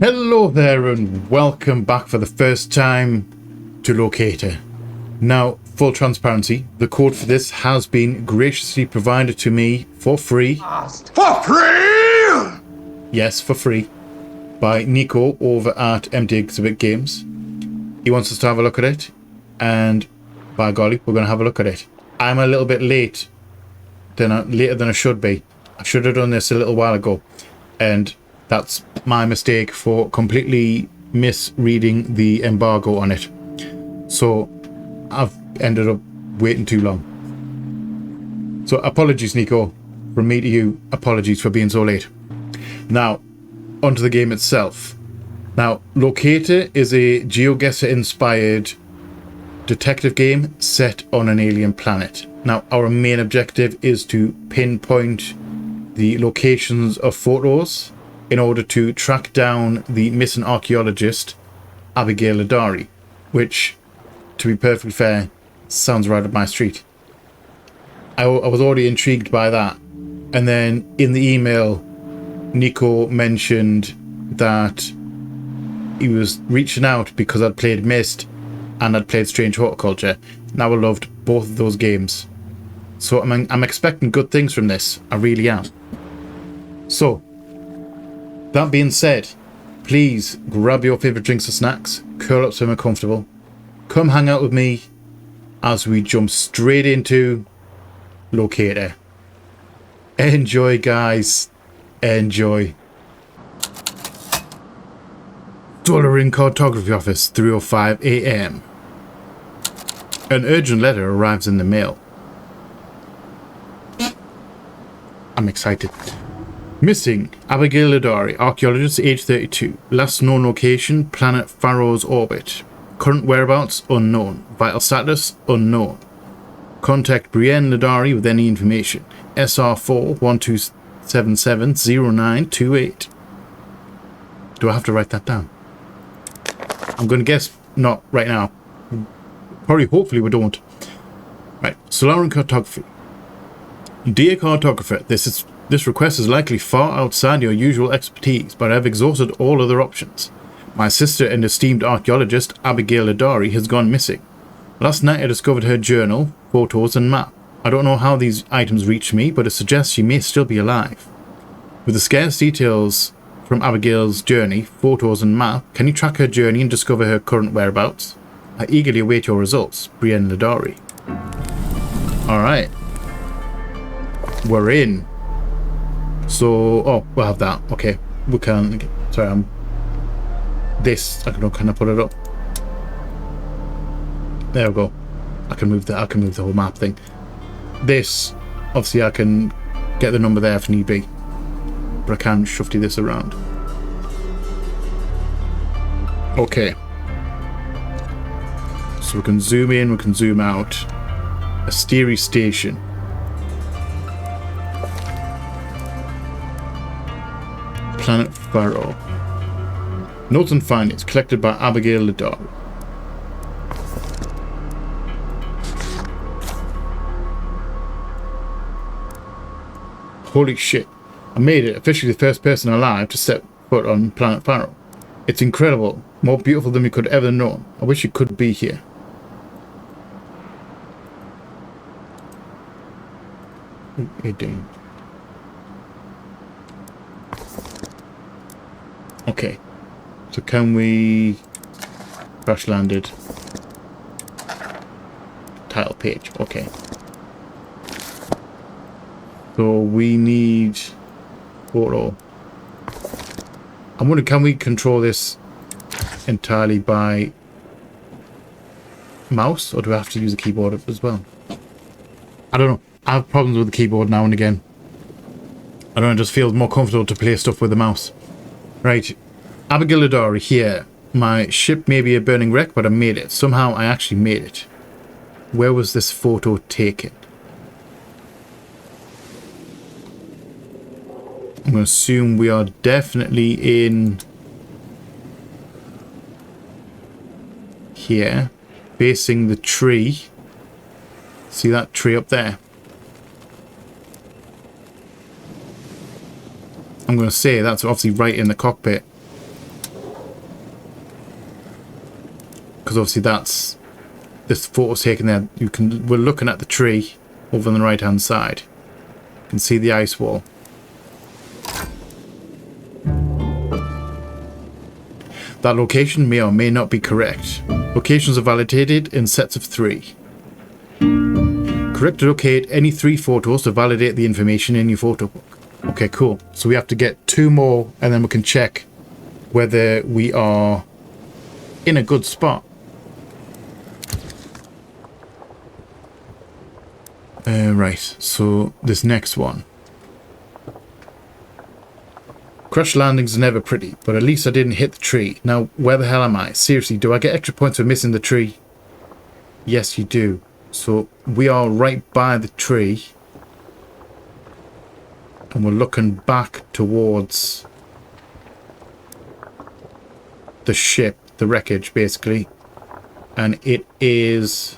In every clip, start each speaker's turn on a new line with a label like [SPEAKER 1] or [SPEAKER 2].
[SPEAKER 1] Hello there and welcome back for the first time to Locator. Now, full transparency, the code for this has been graciously provided to me for free.
[SPEAKER 2] For free?
[SPEAKER 1] Yes, for free. By Nico over at Empty Exhibit Games. He wants us to have a look at it, and by golly, we're going to have a look at it. I'm a little bit later than I should be. I should have done this a little while ago, and that's my mistake for completely misreading the embargo on it. So I've ended up waiting too long. So apologies, Nico. From me to you, apologies for being so late. Now, onto the game itself. Now, Locator is a GeoGuessr-inspired detective game set on an alien planet. Now, our main objective is to pinpoint the locations of photos in order to track down the missing archaeologist, Abigail Ladari, which, to be perfectly fair, sounds right up my street. I was already intrigued by that. And then in the email, Nico mentioned that he was reaching out because I'd played Myst and I'd played Strange Horticulture. Now I loved both of those games. So I'm expecting good things from this. I really am. So, that being said, please grab your favourite drinks or snacks, curl up somewhere comfortable, come hang out with me as we jump straight into Locator. Enjoy, guys. Enjoy. $1 cartography office, 3:05 AM. An urgent letter arrives in the mail. I'm excited. Missing Abigail Ladari, archaeologist, age 32. Last known location, planet Pharaoh's orbit. Current whereabouts, unknown. Vital status, unknown. Contact Brienne Ladari with any information. SR4 1277 0928. Do I have to write that down? I'm going to guess not right now. Probably, hopefully we don't. Right, Solaran Cartography. Dear Cartographer, this request is likely far outside your usual expertise, but I have exhausted all other options. My sister and esteemed archaeologist, Abigail Ladari, has gone missing. Last night I discovered her journal, photos and map. I don't know how these items reached me, but it suggests she may still be alive. With the scarce details from Abigail's journey, photos and map, can you track her journey and discover her current whereabouts? I eagerly await your results. Brienne Ladari. Alright. We're in. So, oh, we'll have that. Okay. We can, sorry, this, I can kind of put it up. There we go. I can move the whole map thing. This, obviously I can get the number there if need be. But I can shufty this around. Okay. So we can zoom in, we can zoom out. Asteri Station. Planet Pharaoh. Notes and findings collected by Abigail Ladari. Holy shit. I made it. Officially the first person alive to set foot on Planet Pharaoh. It's incredible. More beautiful than we could ever have known. I wish you could be here. Okay. So can we crash landed? Title page. Okay. So we need photo. I'm wondering, can we control this entirely by mouse, or do we have to use a keyboard as well? I don't know. I have problems with the keyboard now and again. I don't know, it just feels more comfortable to play stuff with the mouse. Right. Abigail Ladari here. My ship may be a burning wreck, but I made it. Somehow I actually made it. Where was this photo taken? I'm going to assume we are definitely in here, facing the tree. See that tree up there? I'm going to say that's obviously right in the cockpit. because obviously that's this photo's taken there. We're looking at the tree over on the right hand side. You can see the ice wall. That location may or may not be correct. Locations are validated in sets of 3. Correct to locate any 3 photos to validate the information in your photo book. Okay, cool. So we have to get 2 more and then we can check whether we are in a good spot. Right, so this next one. Crash landings are never pretty, but at least I didn't hit the tree. Now, where the hell am I? Seriously, do I get extra points for missing the tree? Yes, you do. So, we are right by the tree. And we're looking back towards the ship, the wreckage, basically. And it is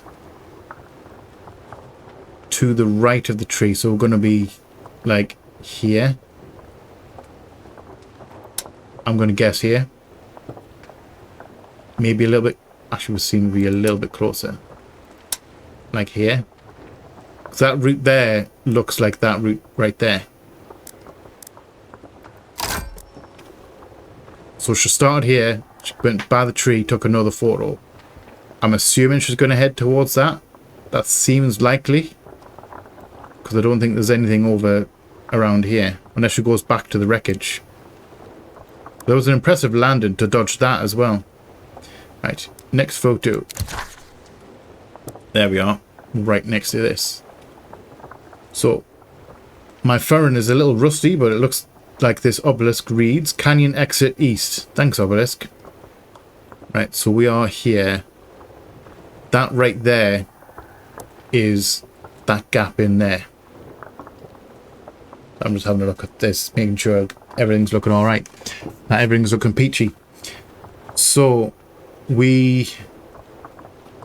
[SPEAKER 1] to the right of the tree. So, we're going to be, like, here. I'm going to guess here. Maybe a little bit... Actually, we seem to be a little bit closer. Like here. That route there looks like that route right there. So she started here. She went by the tree, took another photo. I'm assuming she's going to head towards that. That seems likely. Because I don't think there's anything over around here. Unless she goes back to the wreckage. There was an impressive landing to dodge that as well. Right, next photo. There we are, right next to this. So, my phone is a little rusty, but it looks like this obelisk reads, Canyon exit east. Thanks, obelisk. Right, so we are here. That right there is that gap in there. I'm just having a look at this, making sure everything's looking all right. Now everything's looking peachy. So we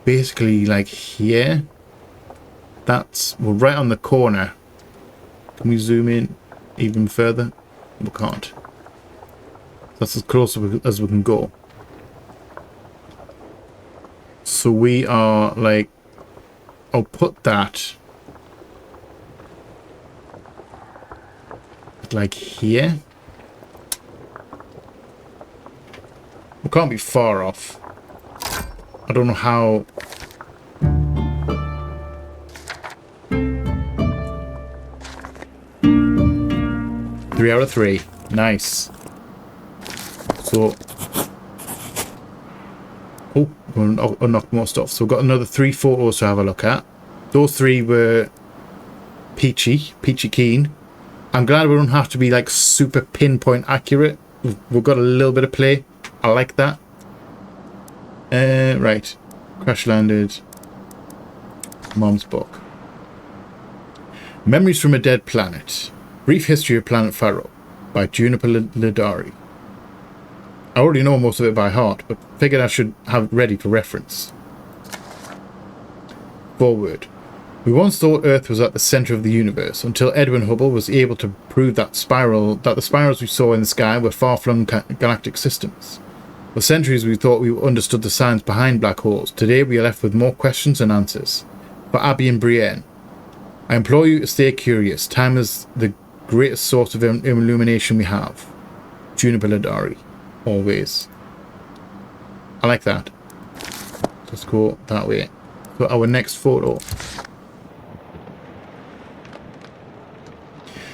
[SPEAKER 1] basically like here. We're right on the corner. Can we zoom in even further? We can't. That's as close as we can go. So we are like, I'll put that like here. We can't be far off. I don't know how. Three out of 3. Nice. So. Oh, we'll unlock more stuff. So we've got another 3 photos to have a look at. Those 3 were peachy keen. I'm glad we don't have to be like super pinpoint accurate. We've got a little bit of play. I like that. Right. Crash landed. Mom's book. Memories from a Dead Planet. Brief History of Planet Pharaoh by Juniper Ladari. I already know most of it by heart, but figured I should have it ready for reference. Forward. We once thought Earth was at the center of the universe until Edwin Hubble was able to prove that the spirals we saw in the sky were far-flung galactic systems. For centuries we thought we understood the science behind black holes. Today we are left with more questions than answers. For Abby and Brienne, I implore you to stay curious. Time is the greatest source of illumination we have. Juniper Ladari. Always. I like that. Let's go that way. So our next photo.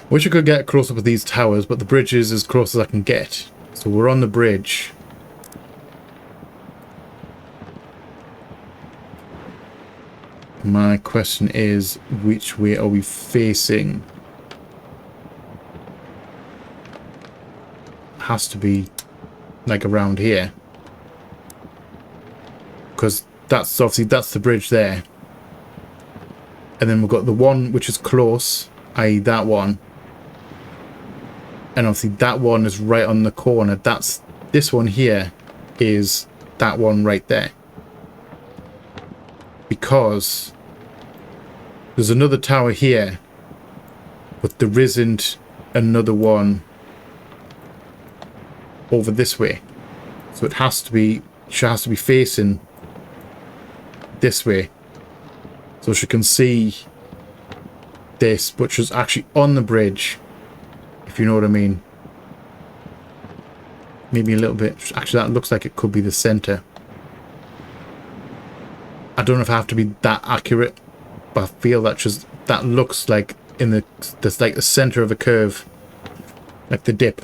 [SPEAKER 1] Wish I could get a close-up of these towers, but the bridge is as close as I can get. So we're on the bridge. My question is, which way are we facing? Has to be like around here. Because that's obviously, that's the bridge there. And then we've got the one which is close, i.e. that one. And obviously that one is right on the corner. That's this one here is that one right there. Because there's another tower here, but there isn't another one over this way. So it has to be, she has to be facing this way. So she can see this, but she's actually on the bridge, if you know what I mean. Maybe a little bit. Actually, that looks like it could be the center. I don't know if I have to be that accurate, but I feel that looks like that's like the center of a curve, like the dip.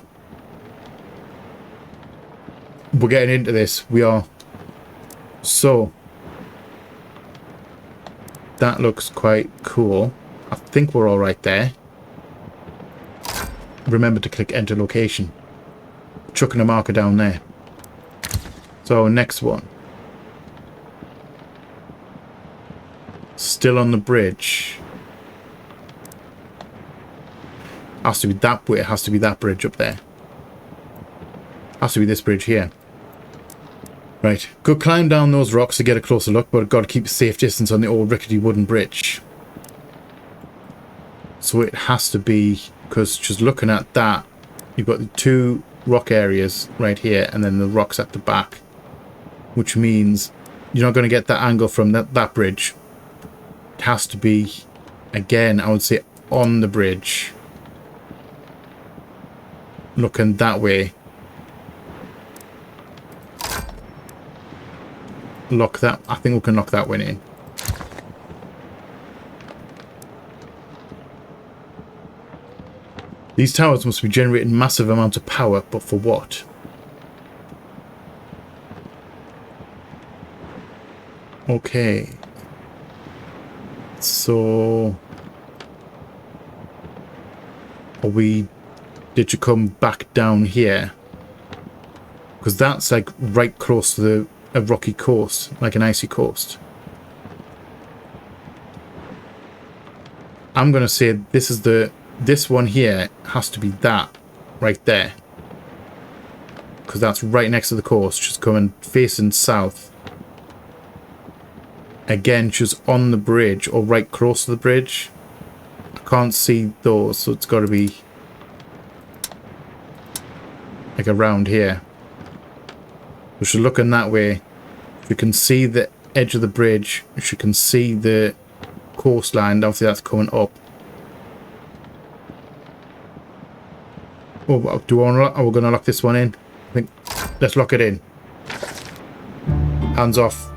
[SPEAKER 1] We're getting into this. We are. So that looks quite cool. I think we're all right there. Remember to click enter location. Chucking a marker down there. So next one. Still on the bridge. Has to be that way. It has to be that bridge up there. Has to be this bridge here. Right. Go climb down those rocks to get a closer look, but I've got to keep a safe distance on the old rickety wooden bridge. So it has to be, because just looking at that, you've got the two rock areas right here and then the rocks at the back, which means you're not going to get that angle from that bridge. It has to be, again, I would say on the bridge, looking that way. Lock that. I think we can lock that one in. These towers must be generating massive amounts of power, but for what? Okay. So... did you come back down here? Because that's like right close to a rocky coast, like an icy coast. I'm going to say this one here has to be that right there, because that's right next to the coast, just coming facing south. Again, she's on the bridge or right close to the bridge. I can't see those, so it's got to be like around here. So she's looking that way. You can see the edge of the bridge. You can see the coastline. Obviously, that's coming up. Oh, are we going to lock this one in? I think let's lock it in. Hands off.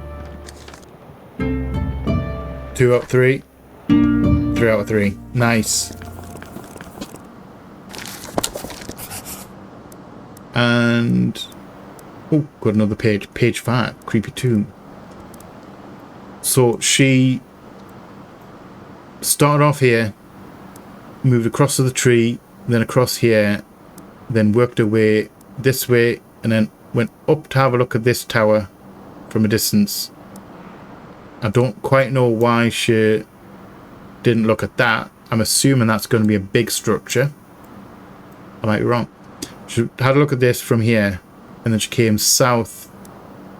[SPEAKER 1] 2 out of 3. 3 out of 3. Nice. And oh, got another page. Page 5. Creepy tomb. So she started off here, moved across to the tree, then across here, then worked her way this way, and then went up to have a look at this tower from a distance. I don't quite know why she didn't look at that. I'm assuming that's going to be a big structure. I might be wrong. She had a look at this from here, and then she came south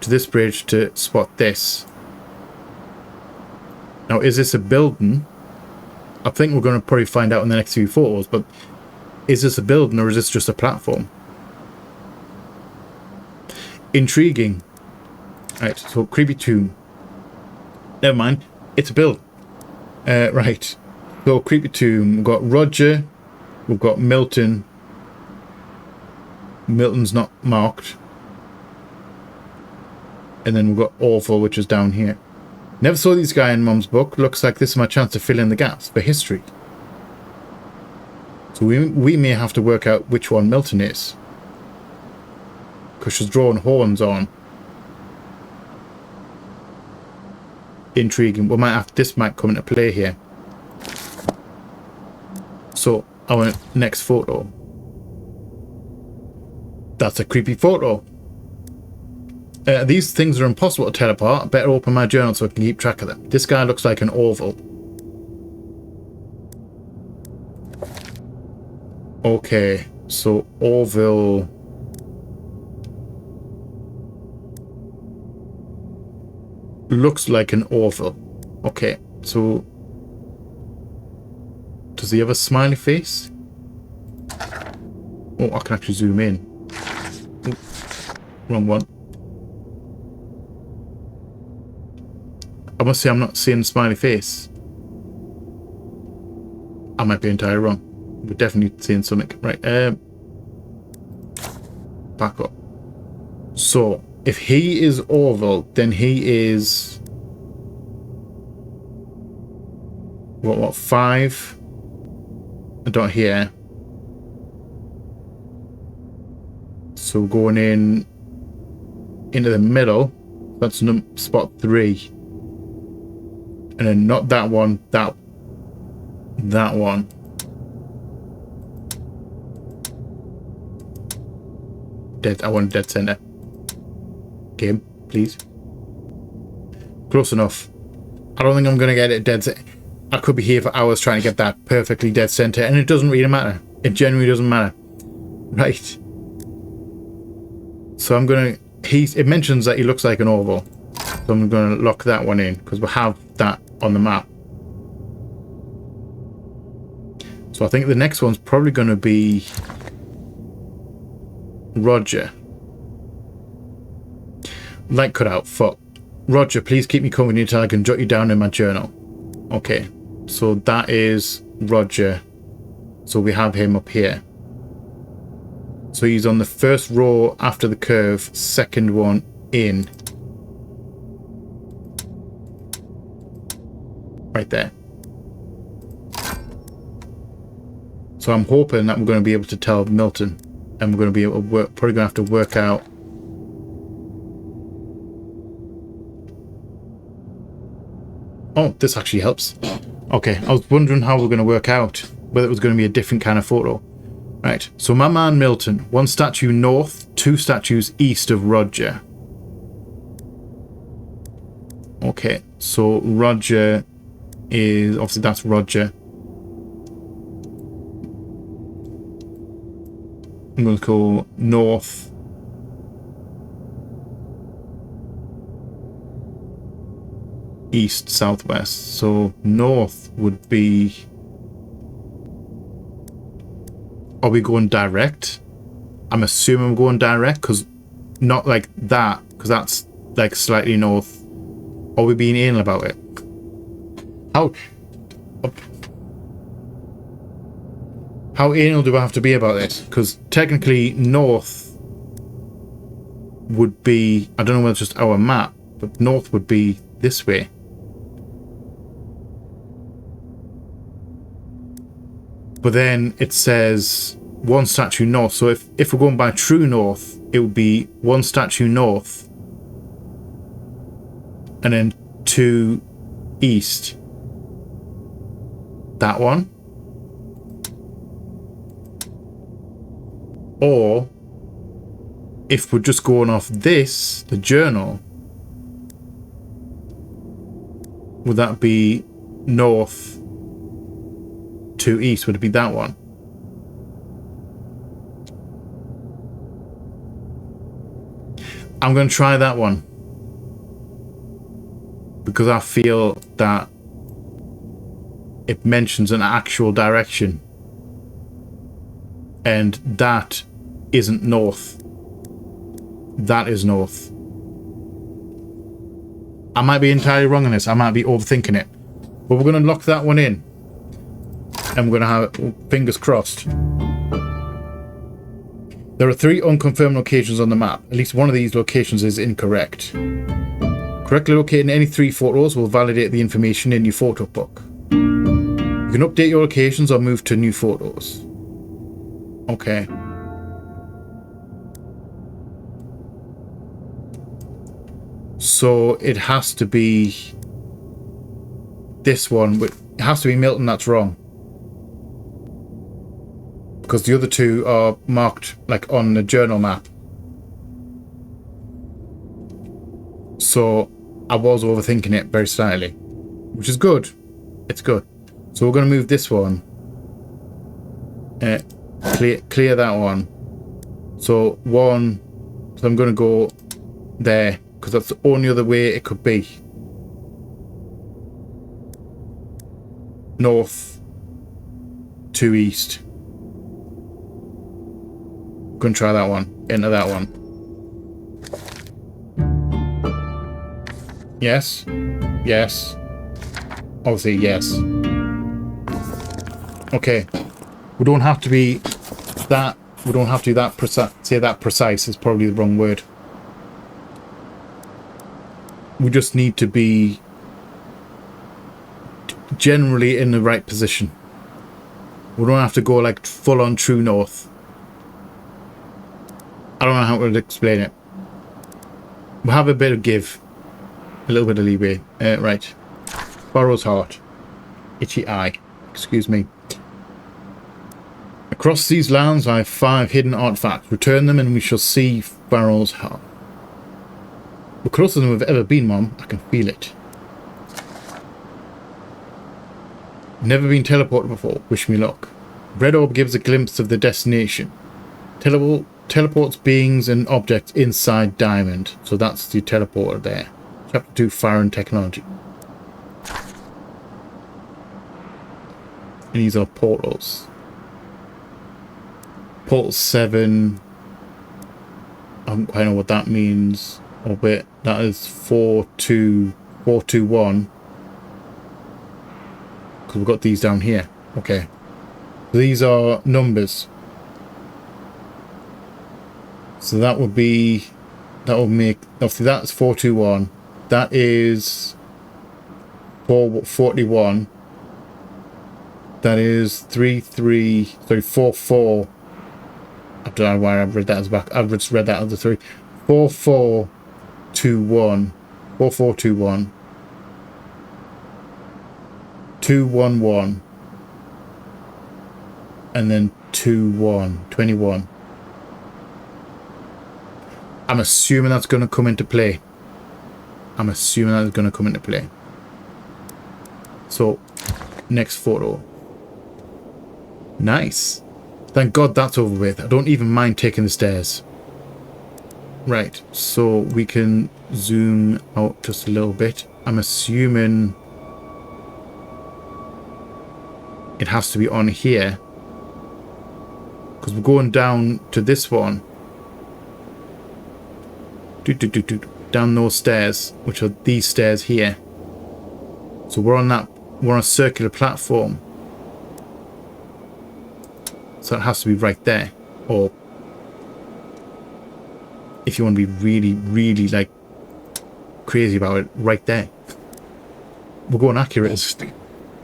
[SPEAKER 1] to this bridge to spot this. Now, is this a building? I think we're going to probably find out in the next few photos, but is this a building or is this just a platform? Intriguing. Right, so creepy tomb. Never mind, it's a building. Right, so creepy tomb. We've got Roger, we've got Milton. Milton's not marked. And then we've got Awful, which is down here. Never saw this guy in Mum's book. Looks like this is my chance to fill in the gaps for history. So we may have to work out which one Milton is, because she's drawing horns on. Intriguing. We might have, this might come into play here. So our next photo. That's a creepy photo. These things are impossible to tell apart. I better open my journal so I can keep track of them. This guy looks like an oval. Okay, so Orville. Looks like an oval. Okay, so does he have a smiley face? Oh, I can actually zoom in. Ooh, wrong one. I must say I'm not seeing a smiley face. I might be entirely wrong. We're definitely seeing something. Right, back up. So, if he is oval, then he is... What, 5? I don't hear. So going in into the middle, that's spot 3. And then not that one, that one. Dead. I want dead center. Game, please. Close enough. I don't think I'm gonna get it dead center. I could be here for hours trying to get that perfectly dead center, and it doesn't really matter. It genuinely doesn't matter. Right. So I'm gonna. It mentions that he looks like an oval, so I'm gonna lock that one in because we have that on the map. So I think the next one's probably going to be Roger. Light cut out. Fuck. Roger, please keep me company until I can jot you down in my journal. Okay. So that is Roger. So we have him up here. So he's on the first row after the curve, second one in. Right there. So I'm hoping that we're going to be able to tell Milton, and we're going to be able to work, probably going to have to work out. Oh, this actually helps. Okay, I was wondering how we're going to work out whether it was going to be a different kind of photo. Right, so my man Milton, 1 statue north, 2 statues east of Roger. Okay, so Roger is, obviously that's Roger. I'm going to call north. East, southwest. So north would be... Are we going direct? I'm assuming we're going direct, because not like that, because that's like slightly north. Are we being anal about it? How anal do I have to be about this? Because technically north would be, I don't know whether it's just our map, but north would be this way. But then it says 1 statue north. So if we're going by true north, it would be 1 statue north and then 2 east. That one. Or if we're just going off this, the journal, would that be north to east? Would it be that one? I'm going to try that one because I feel that it mentions an actual direction, and that isn't north. That is north. I might be entirely wrong on this. I might be overthinking it, but we're going to lock that one in, and we're going to have fingers crossed. There are 3 unconfirmed locations on the map. At least one of these locations is incorrect. Correctly locating any 3 photos will validate the information in your photo book. You can update your locations or move to new photos. Okay. So it has to be this one. It has to be Milton that's wrong, because the other 2 are marked like on the journal map. So I was overthinking it very slightly, which is good. It's good. So we're going to move this one. Clear that one. So 1. So I'm going to go there, because that's the only other way it could be. North to east. Gonna try that one. Into that one. Yes. Yes. Obviously, yes. Okay. We don't have to be that... We don't have to be that precise. Say that precise is probably the wrong word. We just need to be generally in the right position. We don't have to go like full on true north. I don't know how to explain it. We'll have a bit of give. A little bit of leeway. Right. Pharaoh's Heart. Itchy eye. Excuse me. Across these lands I have 5 hidden artifacts. Return them and we shall see Pharaoh's Heart. We're closer than we've ever been, Mom. I can feel it. Never been teleported before. Wish me luck. Red orb gives a glimpse of the destination. Teleports beings and objects inside diamond. So that's the teleporter there. Chapter 2, Fire and Technology. And these are portals. Portal 7. I don't quite know what that means. Oh wait, that is 421. Because we've got these down here. Okay. These are numbers. So that would be... That would make... Obviously that's 421. That is 441. That is 44. I don't know why I've read that as back. I've just read that as a 3. 4421. 4421. 211. And then 21. I'm assuming that's going to come into play. So, next photo. Nice. Thank God that's over with. I don't even mind taking the stairs. Right, so we can zoom out just a little bit. I'm assuming it has to be on here. Because we're going down to this one. Down those stairs, which are these stairs here. So we're on a circular platform. So it has to be right there. Or if you want to be really, really like crazy about it, right there. We're going accurate.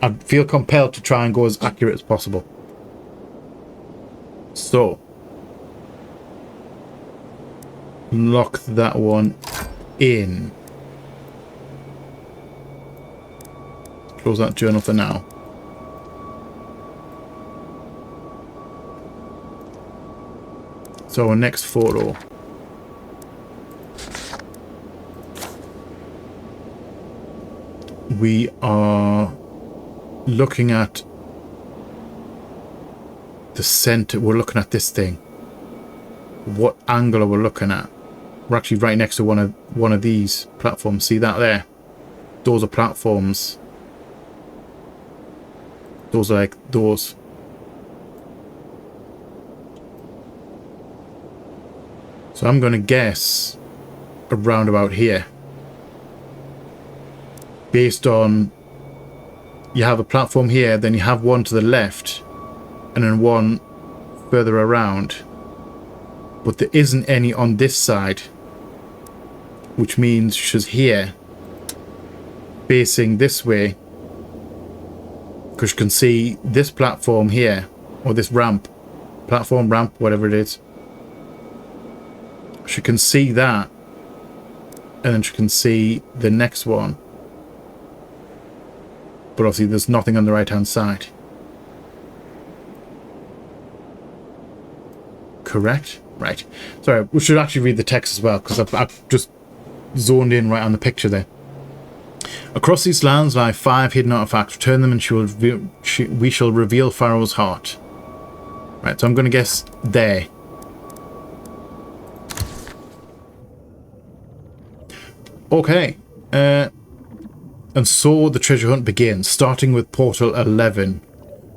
[SPEAKER 1] I feel compelled to try and go as accurate as possible. So lock that one in. Close that journal for now. So our next photo. We are looking at the center. We're looking at this thing. What angle are we looking at? We're actually right next to one of these platforms. See that there? Those are platforms. Those are like those. So I'm going to guess around about here. Based on, you have a platform here, then you have one to the left, and then one further around. But there isn't any on this side, which means she's here, facing this way, because you can see this platform here, or this ramp, platform, ramp, whatever it is. She can see that, and then she can see the next one. But obviously there's nothing on the right hand side. Correct? Right. Sorry, we should actually read the text as well, because I've just zoned in right on the picture there. Across these lands lie 5 hidden artifacts. Return them and we shall reveal Pharaoh's heart. Right, so I'm going to guess there. Okay. And so the treasure hunt begins, starting with portal 11.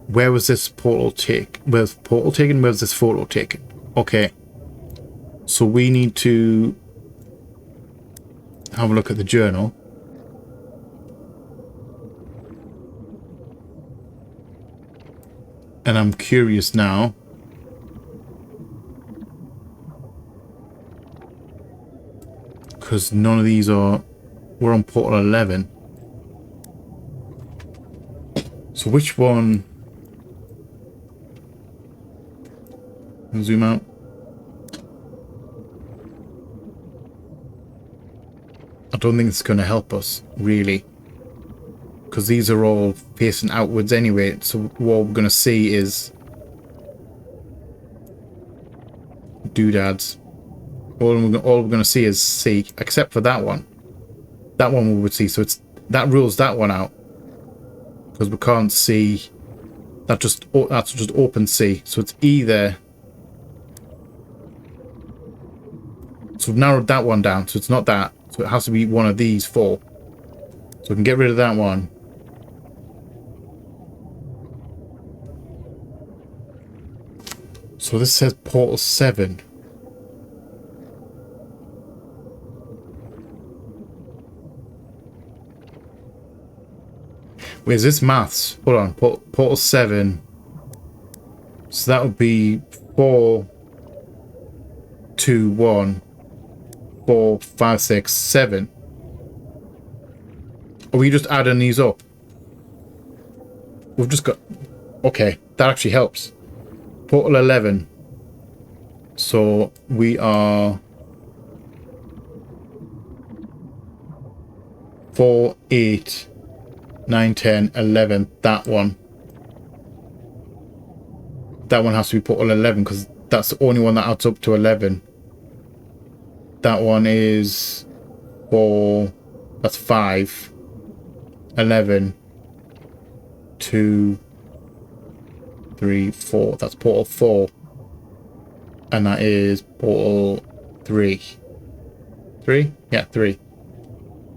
[SPEAKER 1] Where was this portal taken? Where's portal taken? Where's this photo taken? Okay. So we need to have a look at the journal. And I'm curious now. Because none of these are... We're on portal 11. So which one... Zoom out. I don't think it's going to help us, really. Because these are all facing outwards anyway. So what we're going to see is... doodads. All we're going to see is C, except for that one. That one we would see. So it's that rules that one out. Because we can't see... That's just open C. So it's either... So we've narrowed that one down. So it's not that. So it has to be one of these four. So we can get rid of that one. So this says portal 7. Wait, is this maths? Hold on. Portal 7. So that would be 4, 2, 1, 4, 5, 6, 7. Are we just adding these up? We've just got... Okay, that actually helps. Portal 11. So we are... 4, 8, 9, 10, 11. That one. That one has to be portal 11 because that's the only one that adds up to 11. That one is 4. That's 5. 11. 2. 3, 4. That's portal 4. And that is portal 3. 3? Yeah, 3.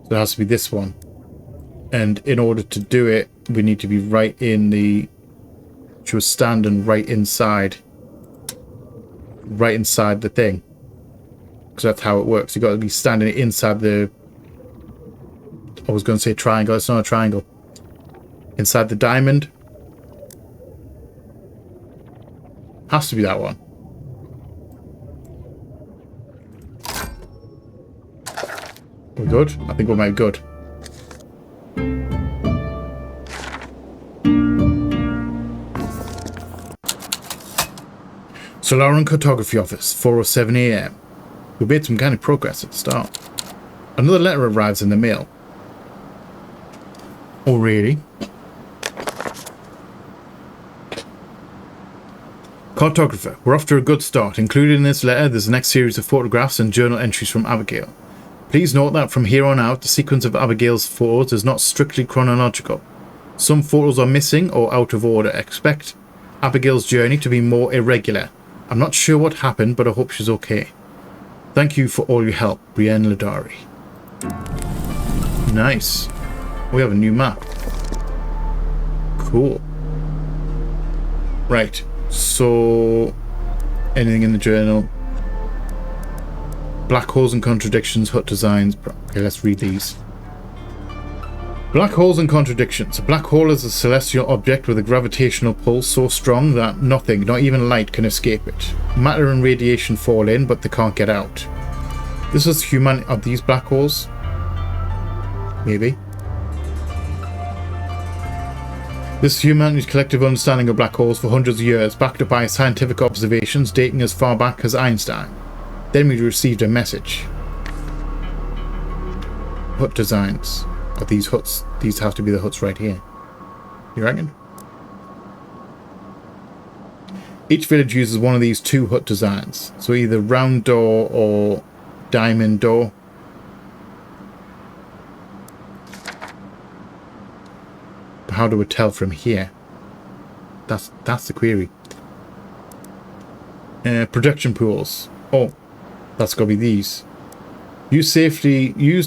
[SPEAKER 1] So it has to be this one. And in order to do it, we need to be right in the... She was standing right inside. Right inside the thing. Because that's how it works. You've got to be standing inside the... I was going to say triangle. It's not a triangle. Inside the diamond. Has to be that one. We're good? I think we might be good. Solaran Cartography Office, 4:07 AM. We made some kind of progress at the start. Another letter arrives in the mail. Oh, really? Cartographer, we're off to a good start. Included in this letter, there's the next series of photographs and journal entries from Abigail. Please note that from here on out, the sequence of Abigail's photos is not strictly chronological. Some photos are missing or out of order. Expect Abigail's journey to be more irregular. I'm not sure what happened, but I hope she's okay. Thank you for all your help, Brienne Ladari. Nice. We have a new map. Cool. Right. So, anything in the journal? Black holes and contradictions, hut designs. Okay, let's read these. Black holes and contradictions. A black hole is a celestial object with a gravitational pull so strong that nothing, not even light, can escape it. Matter and radiation fall in, but they can't get out. This is human. Are these black holes? Maybe. This is humanity's collective understanding of black holes for hundreds of years, backed up by scientific observations dating as far back as Einstein. Then we received a message. Hut designs. Are these huts? These have to be the huts right here. You reckon? Each village uses one of these two hut designs. So either round door or diamond door. But how do we tell from here? That's the query. Projection pools. Oh, that's got to be these. Used to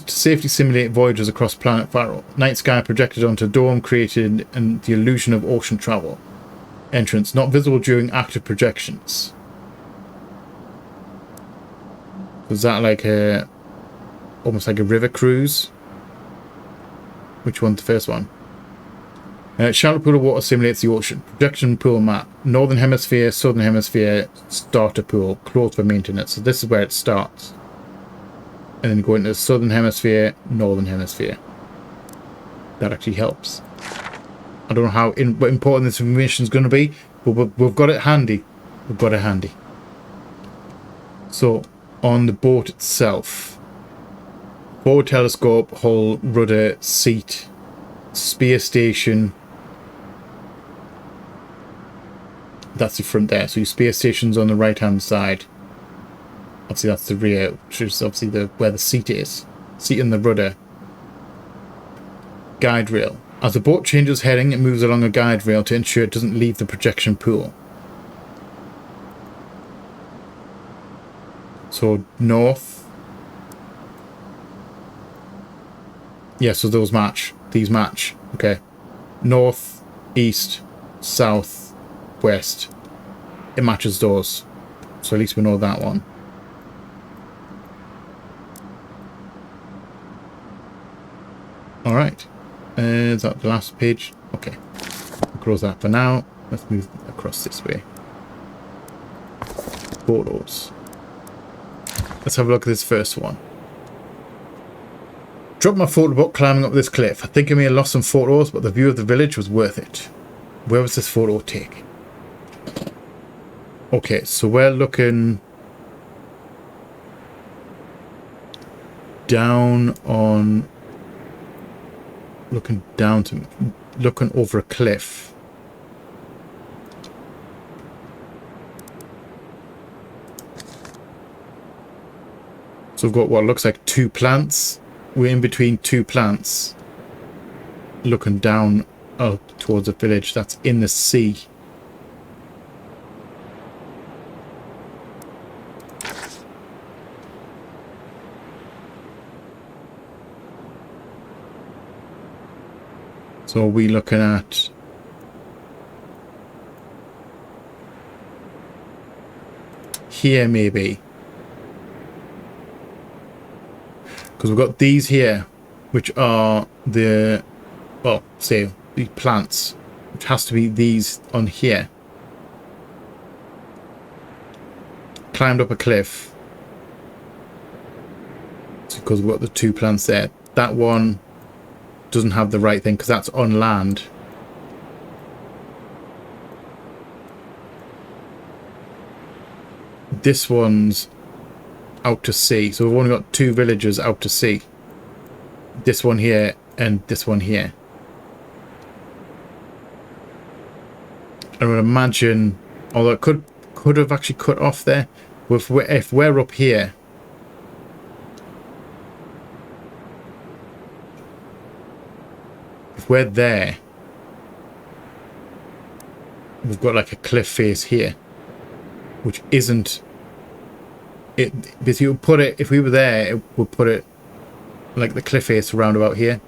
[SPEAKER 1] safely simulate voyages across planet Pharaoh. Night sky projected onto a dome created and the illusion of ocean travel. Entrance not visible during active projections. Was that like a almost like a river cruise? Which one's the first one? Shallow pool of water simulates the ocean. Projection pool map. Northern hemisphere, southern hemisphere, starter pool. Closed for maintenance. So this is where it starts. And then you go into the southern hemisphere, northern hemisphere. That actually helps. I don't know how important this information is going to be, but we've got it handy. We've got it handy. So, on the boat itself. Forward telescope, hull, rudder, seat, spear station. That's the front there. So your spear station's on the right hand side. Obviously that's the rear, which is obviously where the seat is. Seat and the rudder. Guide rail. As the boat changes heading, it moves along a guide rail to ensure it doesn't leave the projection pool. So north. Yeah, so those match. These match. Okay. North, east, south, west. It matches those. So at least we know that one. Alright. Is that the last page? Okay. I'll close that for now. Let's move across this way. Photos. Let's have a look at this first one. Dropped my photo book climbing up this cliff. I think I may have lost some photos, but the view of the village was worth it. Where was this photo take? Okay, so we're looking down on... Looking over a cliff. So we've got what looks like two plants. We're in between two plants. Looking down towards a village that's in the sea. So are we looking at here maybe? Because we've got these here, which are the, well, say, the plants, which has to be these on here. Climbed up a cliff. Because we've got the two plants there. That one doesn't have the right thing because that's on land. This one's out to sea, so we've only got two villages out to sea. This one here and this one here. I would imagine, although it could have actually cut off there. If we're up here, if we're there, we've got like a cliff face here, which isn't it. If you put it, if we were there, it would put it like the cliff face around about here,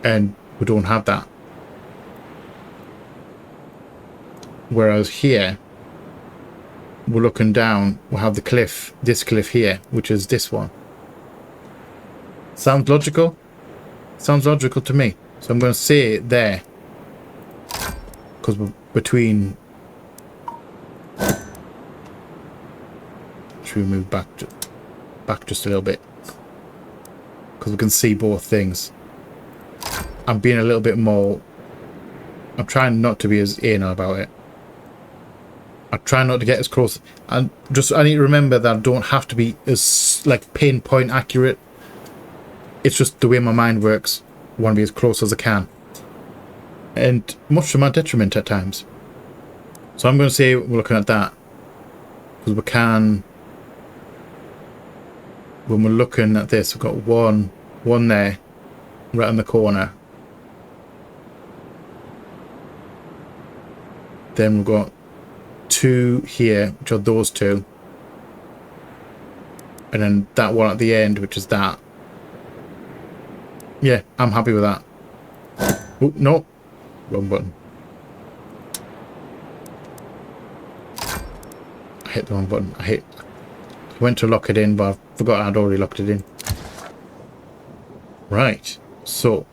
[SPEAKER 1] and we don't have that. Whereas here, we're looking down, we'll have the cliff, this cliff here, which is this one. Sounds logical? Sounds logical to me. So I'm going to say it there. Because we're between... Should we move back just a little bit? Because we can see both things. I'm being a little bit more... I'm trying not to be as anal about it. I try not to get as close, and I need to remember that I don't have to be as like pinpoint accurate. It's just the way my mind works. I want to be as close as I can, and much to my detriment at times. So I'm going to say we're looking at that because we can. When we're looking at this, we've got one there, right in the corner. Then we've got two here, which are those two, and then that one at the end, which is that. Yeah, I'm happy with that. Oh no, wrong button. I hit the wrong button. I went to lock it in, but I forgot I'd already locked it in. Right, so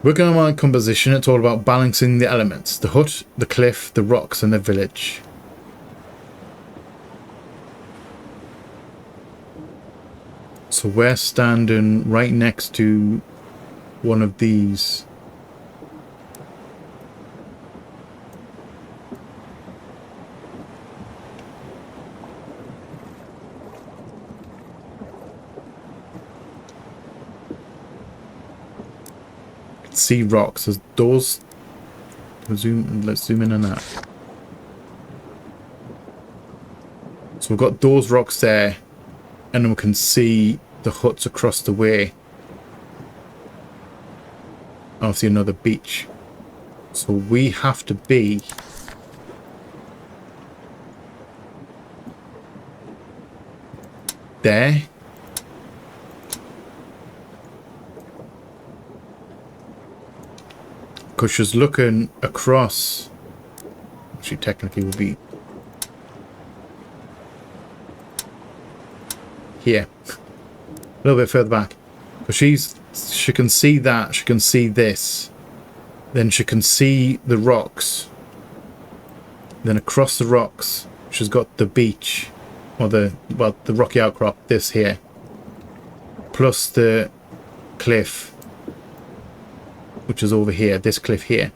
[SPEAKER 1] Working on my composition, it's all about balancing the elements. The hut, the cliff, the rocks, and the village. So we're standing right next to one of these. See rocks as those. Let's zoom in on that. So we've got those rocks there, and we can see the huts across the way. Obviously another beach. So we have to be there. Because she's looking across. She technically would be here. A little bit further back. Because she can see that, she can see this. Then she can see the rocks. Then across the rocks, she's got the beach. Or the rocky outcrop, this here. Plus the cliff. Which is over here, this cliff here.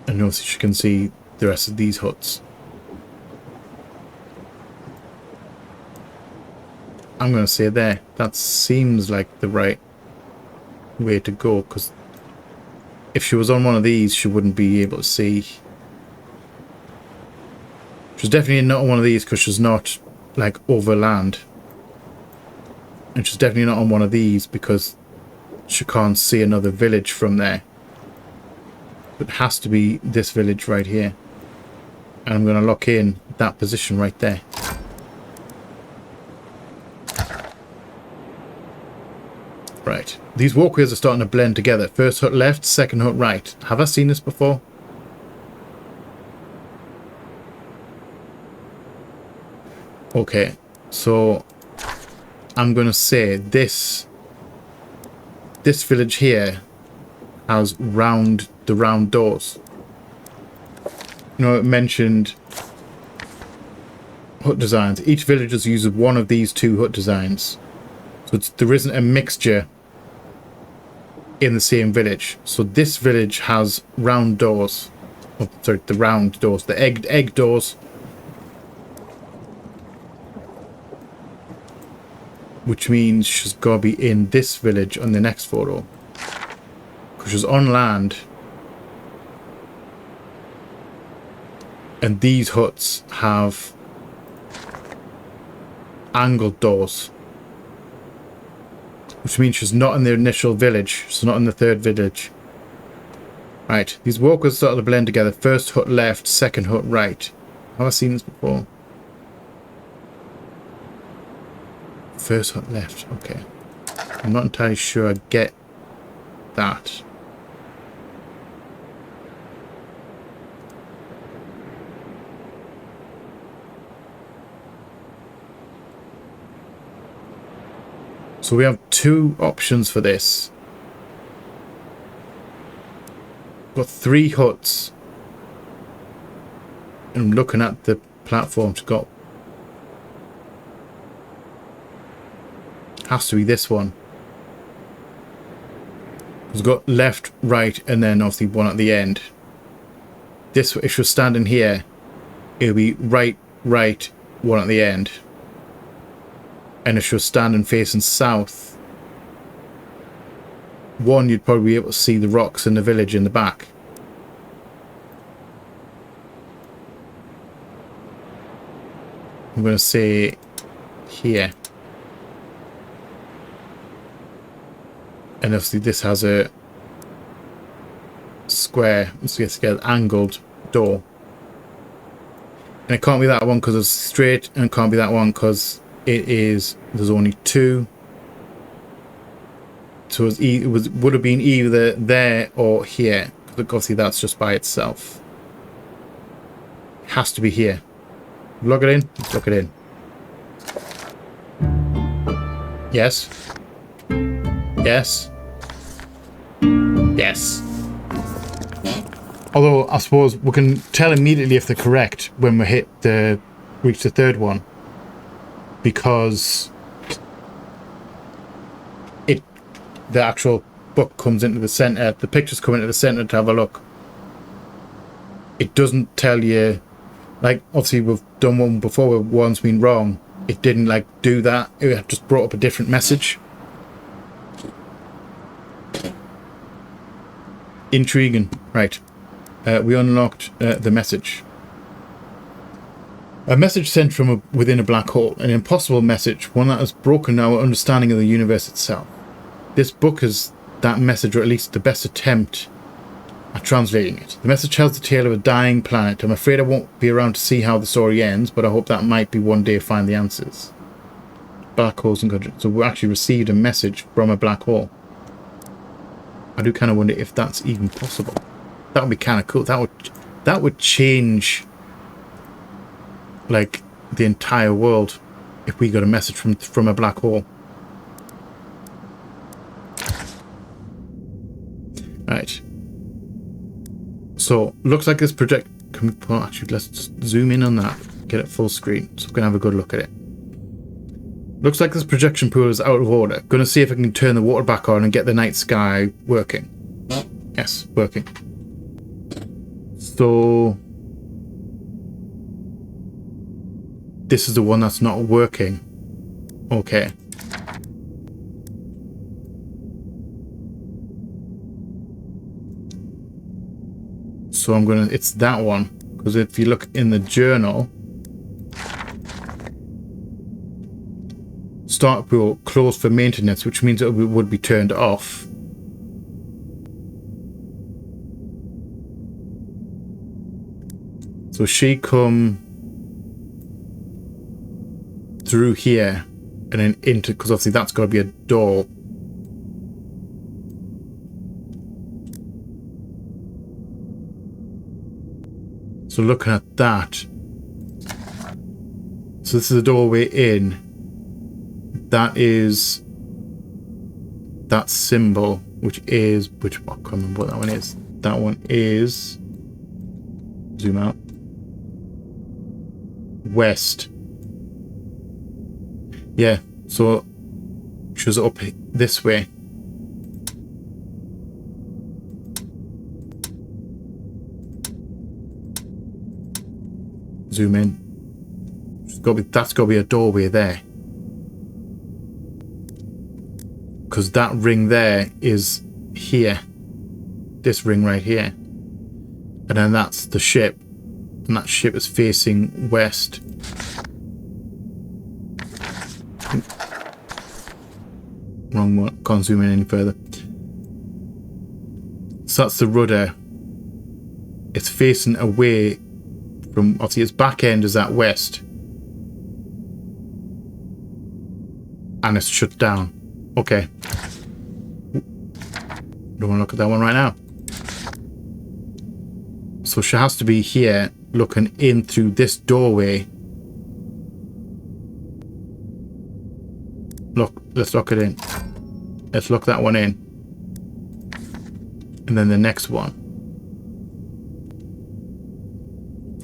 [SPEAKER 1] And also you can see the rest of these huts. I'm going to say there. That seems like the right way to go, because if she was on one of these, she wouldn't be able to see. She's definitely not on one of these because she's not like over land, and she's definitely not on one of these because she can't see another village from there. It has to be this village right here, and I'm going to lock in that position right there. Right, these walkways are starting to blend together. First hut left, second hut right. Have I seen this before? Okay, so I'm going to say this village here has the round doors. You know, it mentioned hut designs. Each village has used one of these two hut designs. So there isn't a mixture in the same village. So this village has round doors. Oh, sorry, the round doors. The egg doors. Which means she's got to be in this village on the next photo. Because she's on land. And these huts have angled doors. Which means she's not in the initial village. She's not in the third village. Right, these walkers start to blend together. First hut left, second hut right. Have I seen this before? First hut left, okay. I'm not entirely sure I get that. So we have two options for this. We've got three huts. And looking at the platform, it's got has to be this one. It's got left, right, and then obviously one at the end. This, if you're standing here, it'll be right, one at the end. And if you're standing facing south, one, you'd probably be able to see the rocks in the village in the back. I'm going to say here. And obviously this has a square, let's get an angled door. And it can't be that one because it's straight, and it can't be that one because there's only two. So would have been either there or here. Obviously that's just by itself. It has to be here. Log it in, let's lock it in. Yes. Yes. Yes. Although, I suppose we can tell immediately if they're correct when we reach the third one. Because the actual book comes into the center, the pictures come into the center to have a look. It doesn't tell you, like, obviously we've done one before where one's been wrong. It didn't, like, do that. It just brought up a different message. Intriguing. Right. We unlocked the message. A message sent from within a black hole. An impossible message, one that has broken our understanding of the universe itself. This book is that message, or at least the best attempt at translating it. The message tells the tale of a dying planet. I'm afraid I won't be around to see how the story ends, but I hope that might be one day find the answers. Black holes and countries. So we actually received a message from a black hole. I do kind of wonder if that's even possible. That would be kind of cool. That would change, like, the entire world if we got a message from a black hole. Right. So, looks like this project... Actually, let's just zoom in on that. Get it full screen. So we're going to have a good look at it. Looks like this projection pool is out of order. Going to see if I can turn the water back on and get the night sky working. Yes, working. So... this is the one that's not working. Okay. So I'm gonna, it's that one, because if you look in the journal, start pool closed for maintenance, which means it would be turned off. So she come through here and then into, because obviously that's got to be a door. So looking at that, so this is the doorway in. That is that symbol, which is, I can't remember what that one is. That one is, zoom out, west. Yeah, so she was up this way. Zoom in. That's got to be a doorway there. Because that ring there is here. This ring right here. And then that's the ship. And that ship is facing west. Wrong one. Can't zoom in any further. So that's the rudder. It's facing away from, obviously its back end is at west. And it's shut down. Okay. Don't want to look at that one right now. So she has to be here looking in through this doorway. Look, let's lock it in. Let's lock that one in. And then the next one.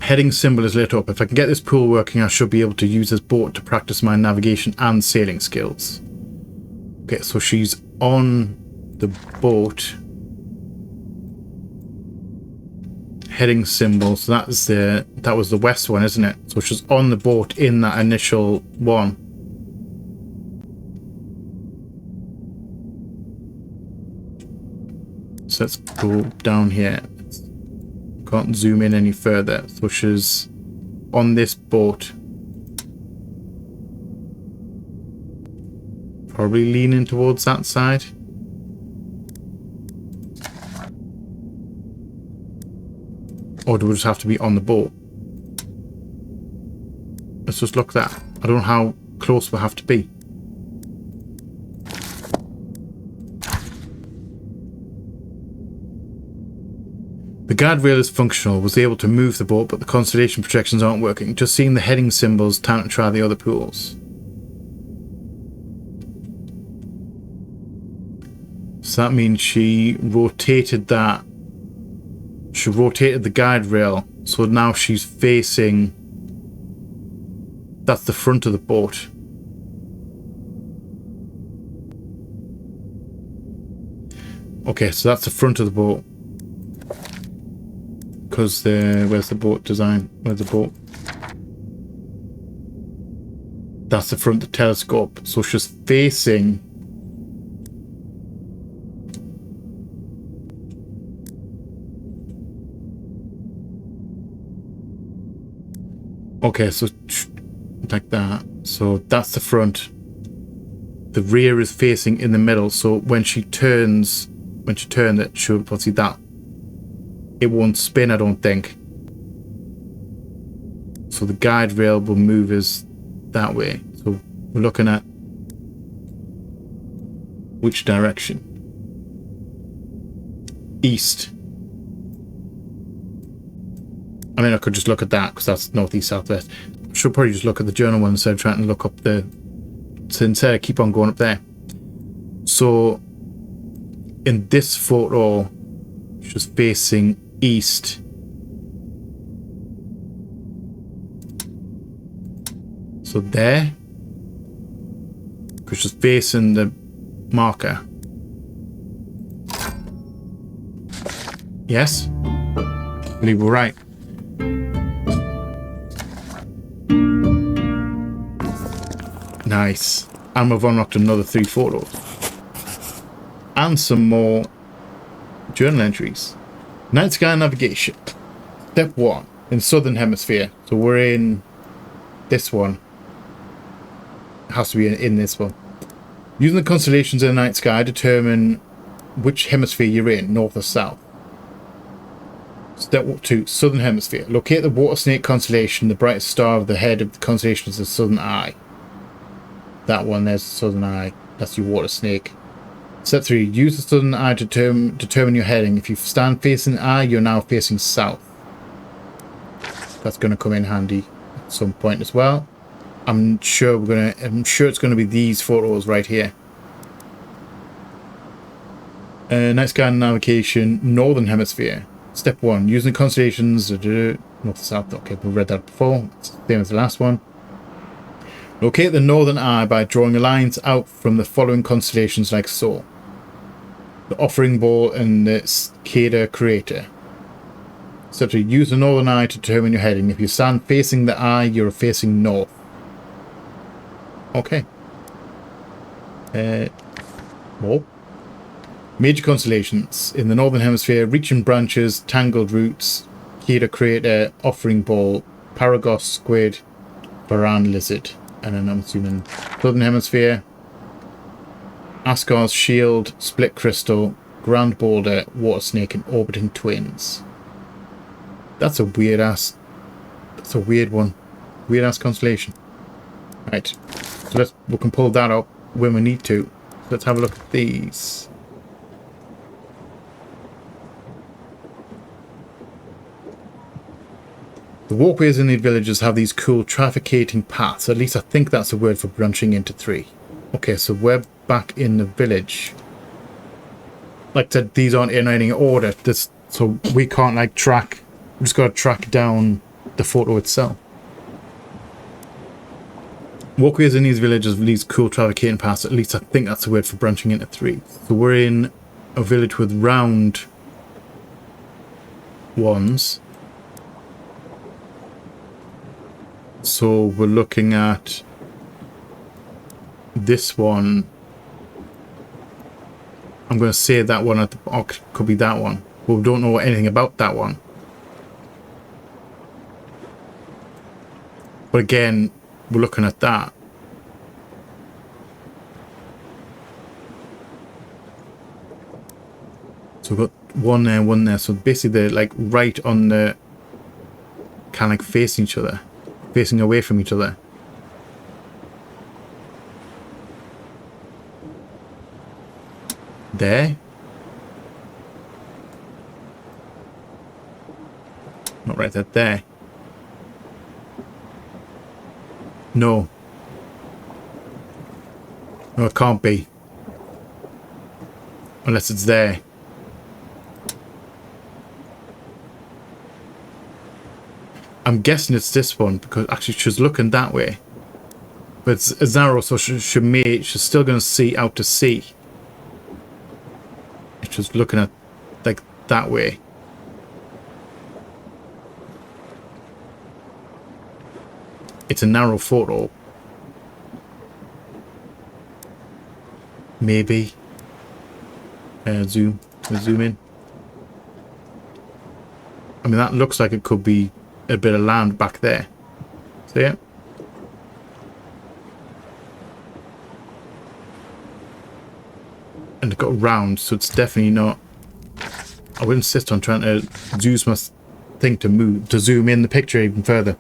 [SPEAKER 1] Heading symbol is lit up. If I can get this pool working, I should be able to use this boat to practice my navigation and sailing skills. Okay, so she's on the boat. Heading symbol. So that was the west one, isn't it? So she's on the boat in that initial one. So let's go down here. Can't zoom in any further. So she's on this boat. Probably leaning towards that side. Or do we just have to be on the boat? Let's just look at that. I don't know how close we'll have to be. The guardrail is functional, was able to move the boat, but the constellation projections aren't working. Just seeing the heading symbols, time to try the other pools. So that means she rotated that. She rotated the guide rail. So now she's facing... That's the front of the boat. Okay, so that's the front of the boat. Because where's the boat design? Where's the boat? That's the front of the telescope. So she's facing... Okay, so like that. So that's the front. The rear is facing in the middle. So when she turns, it, she'll see that. It won't spin, I don't think. So the guide rail will move us that way. So we're looking at which direction? East. I mean, I could just look at that because that's northeast, southwest. I should probably just look at the journal one instead of trying to look up the... So instead, I keep on going up there. So in this photo, she's facing east. So there. Because she's facing the marker. Yes? I believe we're right. Nice. And we've unlocked another 3 photos. And some more journal entries. Night sky navigation. Step 1. In southern hemisphere. So we're in this one. It has to be in this one. Using the constellations in the night sky, determine which hemisphere you're in, north or south. Step 2. Southern hemisphere. Locate the water snake constellation. The brightest star of the head of the constellation is the southern eye. That one, there's the southern eye. That's your water snake. Step 3. Use the southern eye to determine your heading. If you stand facing the eye, you're now facing south. That's going to come in handy at some point as well. I'm sure it's going to be these photos right here. Night sky navigation, northern hemisphere. Step 1. Using the constellations, north south. Okay, we've read that before. It's the same as the last one. Locate the northern eye by drawing lines out from the following constellations like so. The Offering Ball and the Locator Crater. Step 2. Use the northern eye to determine your heading. If you stand facing the eye, you're facing north. Okay. More. Major constellations. In the northern hemisphere, reaching branches, tangled roots, Locator Crater, Offering Ball, Paragos Squid, Varan Lizard. And then I'm assuming southern hemisphere, Askar's Shield, Split Crystal, Grand Boulder, Water Snake, and Orbiting Twins. That's a weird ass. That's a weird one. Weird ass constellation. Right. So we can pull that up when we need to. So let's have a look at these. The walkways in the villages have these cool trafficating paths. At least I think that's a word for branching into 3. Okay, so we're back in the village. Like I said, these aren't in any order. So we can't like track. We just got to track down the photo itself. Walkways in these villages have these cool trafficating paths. At least I think that's a word for branching into 3. So we're in a village with round ones. So we're looking at this one. I'm going to say that one at the could be that one. But we don't know anything about that one. But again, we're looking at that. So we've got one there, one there. So basically they're like right on the kind of like facing each other. Facing away from each other. There. Not right there. No. No, it can't be. Unless it's there. I'm guessing it's this one because actually she's looking that way. But it's narrow, so she's still going to see out to sea. She's looking at like that way. It's a narrow photo. Maybe. Zoom in. I mean, that looks like it could be a bit of land back there. See it? And it got round, so it's definitely not. I would insist on trying to use my thing to zoom in the picture even further.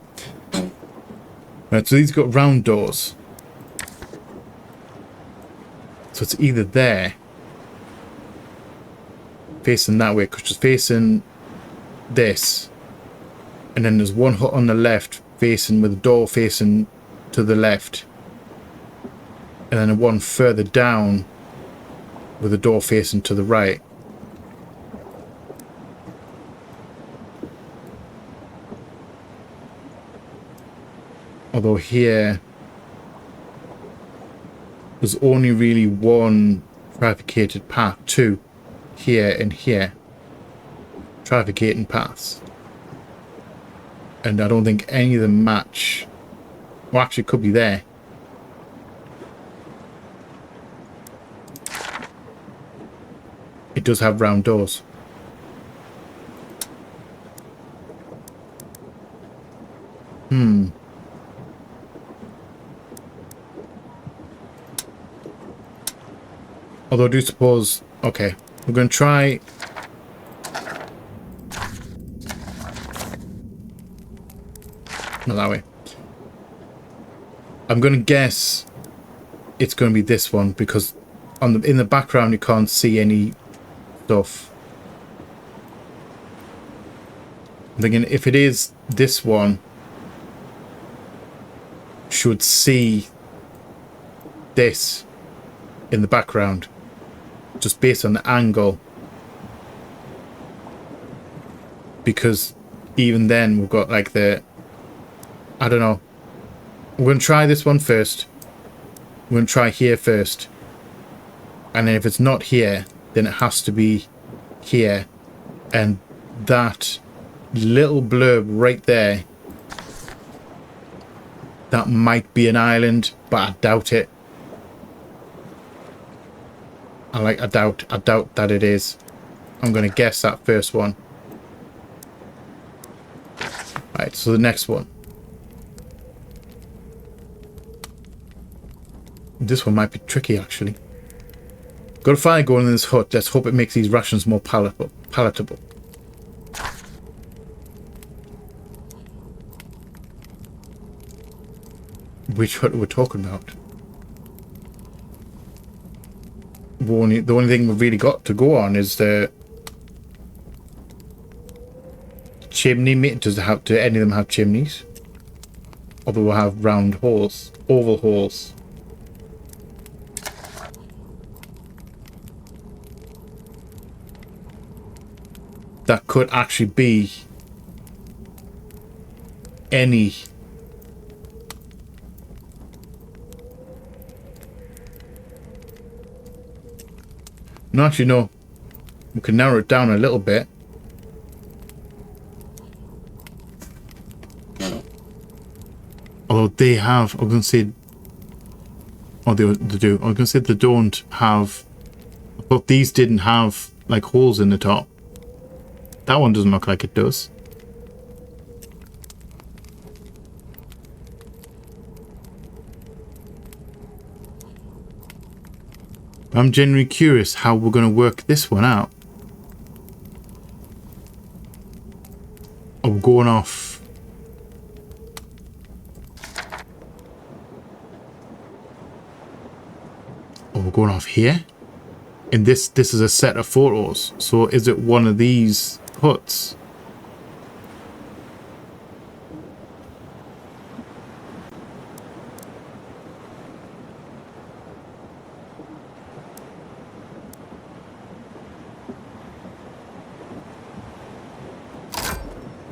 [SPEAKER 1] Right, so these got round doors. So it's either there, facing that way, because she's facing this, and then there's one hut on the left facing with a door facing to the left, and then one further down with a door facing to the right. Although here there's only really one trafficated path, two here and here, trafficating paths, and I don't think any of them match. Well, actually it could be there. It does have round doors. Although I do suppose... Okay, we're going to try... Not that way. I'm going to guess it's going to be this one, because in the background you can't see any stuff. I'm thinking if it is this one, should see this in the background, just based on the angle, because even then we've got like the, I don't know, we're going to try this one first. We're going to try here first, and then if it's not here, then it has to be here, and that little blurb right there, that might be an island, but I doubt it. I doubt that it is. I'm going to guess that first one. Right, so the next one. This one might be tricky, actually. Got a fire going in this hut. Let's hope it makes these rations more palatable. Which hut are we talking about? The only thing we've really got to go on is the chimney. Does any of them have chimneys? Although we'll have round holes, oval holes. That could actually be any. No, actually, no. We can narrow it down a little bit. Although they have, I was going to say, oh, they do. I was going to say they don't have. I thought these didn't have like holes in the top. That one doesn't look like it does. I'm genuinely curious how we're going to work this one out. Oh, we're going off. Oh, we're going off here? And this is a set of photos. So is it one of these huts?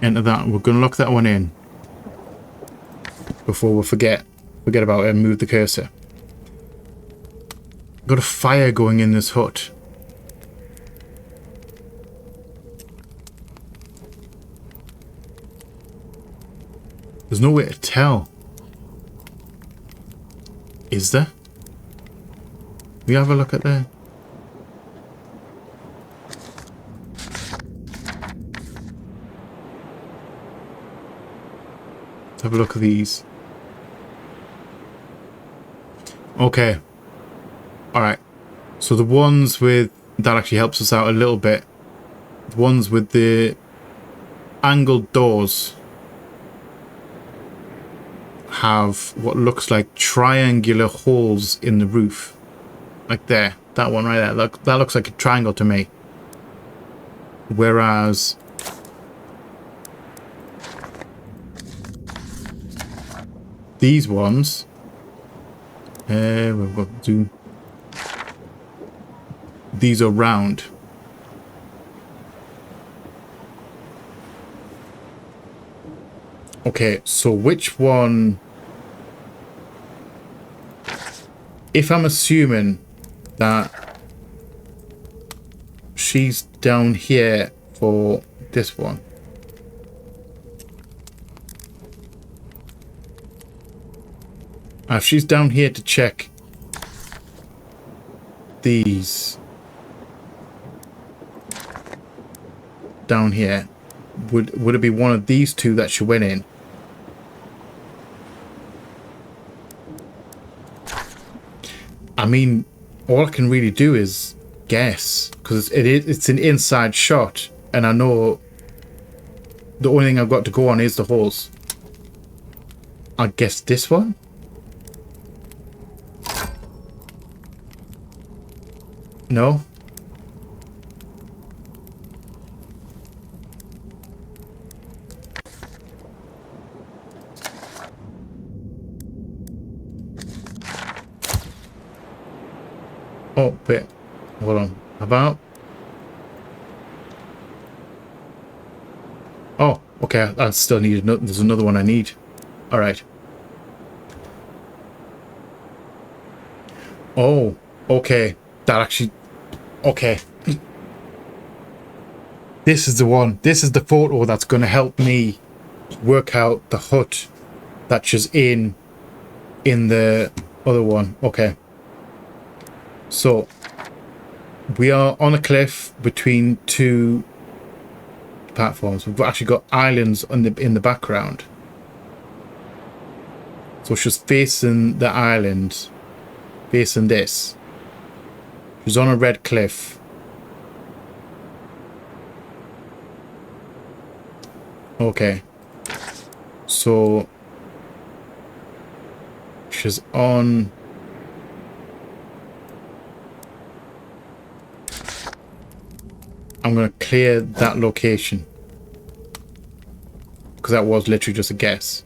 [SPEAKER 1] Enter that. We're going to lock that one in before we forget about it and move the cursor. Got a fire going in this hut. There's no way to tell. Is there? We have a look at there. Let's have a look at these. Okay. Alright. So the ones with... That actually helps us out a little bit. The ones with the angled doors have what looks like triangular holes in the roof. Like there. That one right there. That looks like a triangle to me. Whereas... these ones... we'll do... These are round. Okay, so which one... If I'm assuming that she's down here for this one. If she's down here to check these down here, would it be one of these two that she went in? I mean, all I can really do is guess, because it's an inside shot, and I know the only thing I've got to go on is the holes. I guess this one? No? Oh, wait. Hold on. About? Oh, okay. I still need another. There's another one I need. Alright. Oh, okay. That actually... Okay. This is the one. This is the photo that's going to help me work out the hut that she's in the other one. Okay. So, we are on a cliff between two platforms. We've actually got islands in the background. So she's facing the island, facing this. She's on a red cliff. Okay. So, she's on... I'm going to clear that location, because that was literally just a guess.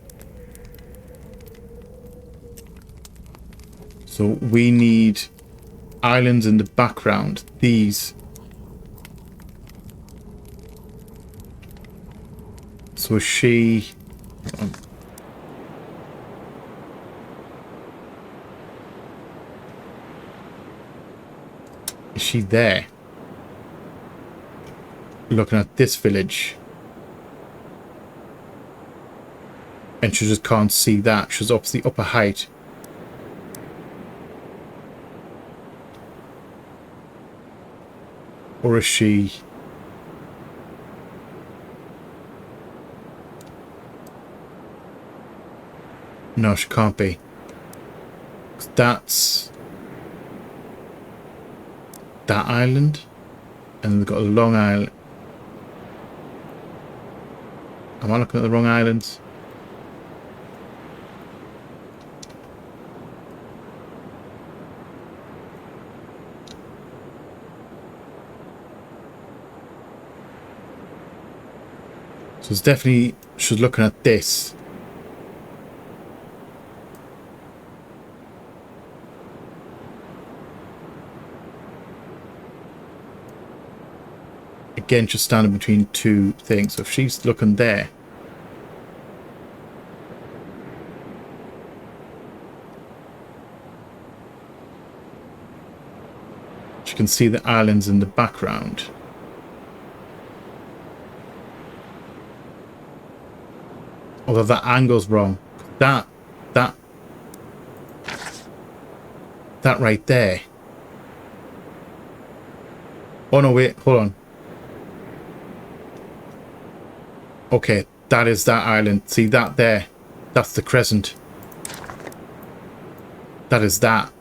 [SPEAKER 1] So we need islands in the background. These. So is she... Is she there? Looking at this village, and she just can't see that. She's up the upper height. Or is she... No, she can't be. 'Cause that's that island, and we've got a long island. Am I looking at the wrong islands? So it's definitely, she's looking at this. again, just standing between two things. So if she's looking there, she can see the islands in the background. Although that angle's wrong. That right there. Oh no, wait, hold on. Okay, that is that island. See that there? That's the crescent. That is that.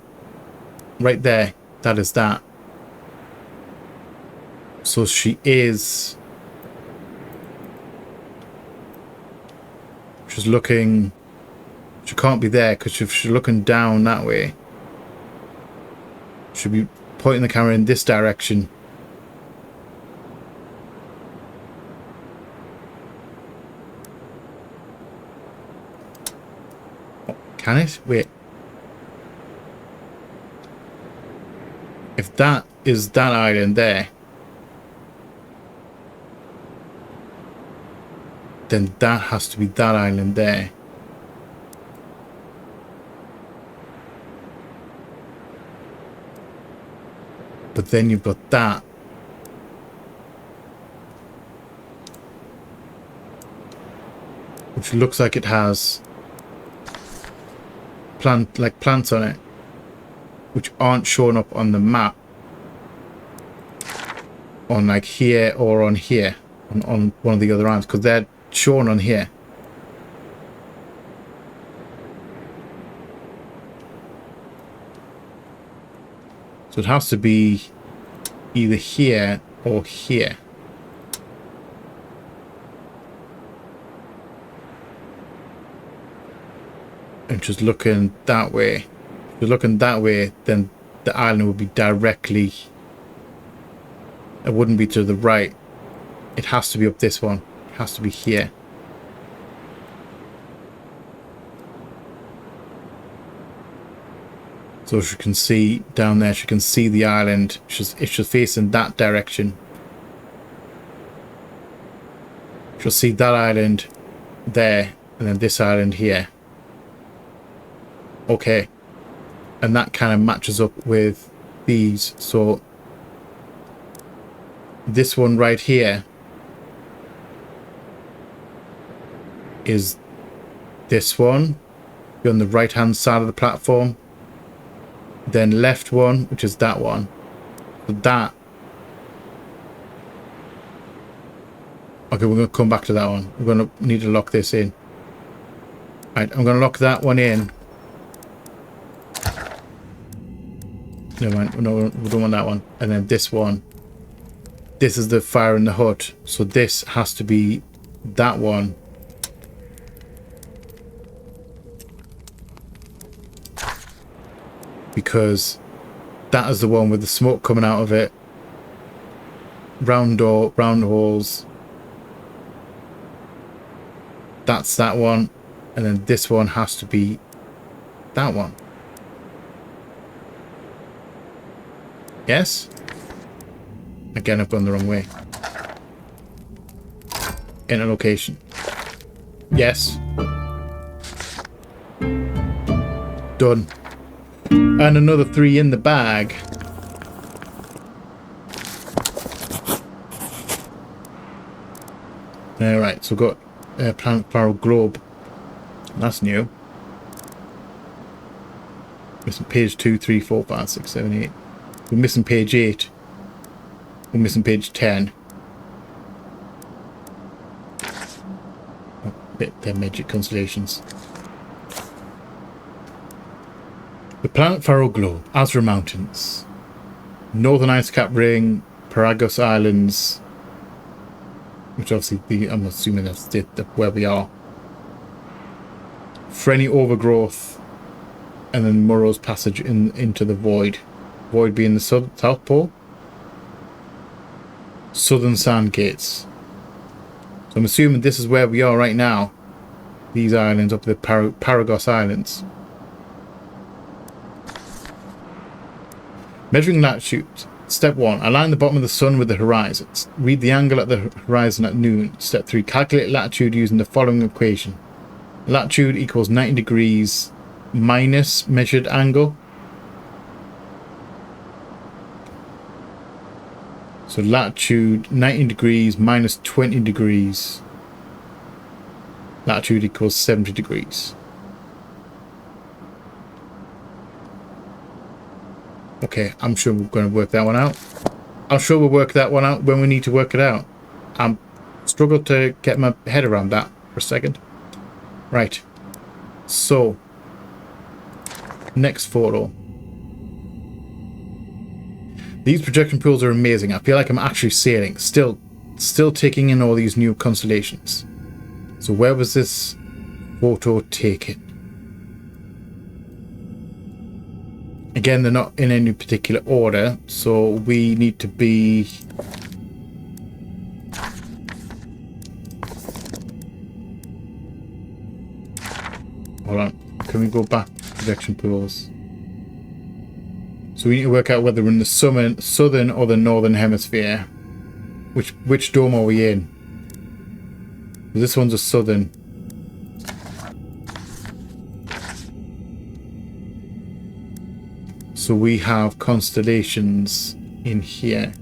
[SPEAKER 1] Right there. That is that. So she is... She's looking... She can't be there because if she's looking down that way, she'll be pointing the camera in this direction. Can it? Wait. If that is that island there, then that has to be that island there. But then you've got that. Which looks like it has plants on it, which aren't showing up on the map. On like here or on here. On one of the other islands, because they're shown on here. So it has to be either here or here. And just looking that way. If you're looking that way, then the island would be directly... It wouldn't be to the right. It has to be up this one. It has to be here. So she can see down there, she can see the island. If she's facing that direction, she'll see that island there, and then this island here. Okay. And that kind of matches up with these. So this one right here is this one. You're on the right hand side of the platform. Then left one, which is that one. So that. Okay, we're going to come back to that one. We're going to need to lock this in. Right, I'm going to lock that one in. Never mind, no, we don't want that one. And then this one. This is the fire in the hut. So this has to be that one. Because that is the one with the smoke coming out of it. Round door, round holes. That's that one. And then this one has to be that one. Yes? Again, I've gone the wrong way. In a location. Yes. Done. And another 3 in the bag. Alright, so we've got a planet floral globe. That's new. Missing page 2, 3, 4, 5, 6, 7, 8. We're missing page 8. We're missing page 10. Oh, they're magic constellations. The planet Faro Globe, Azra Mountains, Northern Ice Cap Ring, Paragos Islands, which obviously I'm assuming that's where we are. Frenny Overgrowth, and then Murrow's Passage into the Void. Void being the South Pole. Southern Sand Gates. So I'm assuming this is where we are right now. These islands up the Paragos Islands. Measuring latitude. Step 1. Align the bottom of the sun with the horizon. Read the angle at the horizon at noon. Step 3. Calculate latitude using the following equation. Latitude equals 90 degrees minus measured angle. So latitude 90 degrees minus 20 degrees. Latitude equals 70 degrees. Okay, I'm sure we're going to work that one out. I'm sure we'll work that one out when we need to work it out. I'm struggled to get my head around that for a second. Right. So, next photo. These projection pools are amazing. I feel like I'm actually sailing. Still taking in all these new constellations. So where was this photo taken? Again, they're not in any particular order, so we need to be... Hold on. Can we go back to projection pools? So we need to work out whether we're in the southern or the northern hemisphere. Which dome are we in? This one's a southern. So we have constellations in here.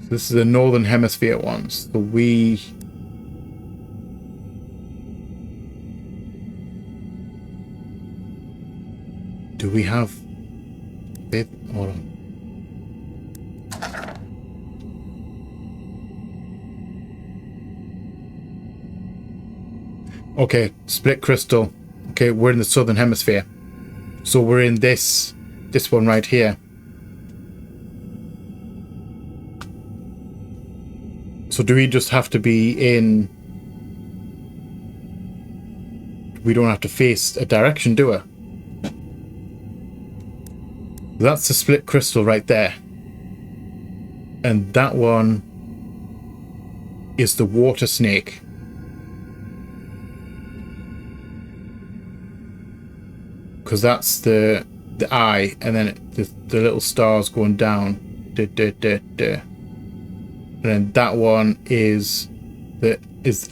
[SPEAKER 1] So this is the northern hemisphere ones. So we... Do we have... Hold on. Okay, split crystal. Okay, we're in the southern hemisphere. So we're in this one right here. So do we just have to be in... We don't have to face a direction, do we? That's the split crystal right there. And that one is the water snake. Because that's the eye, and then the little stars going down. And then that one is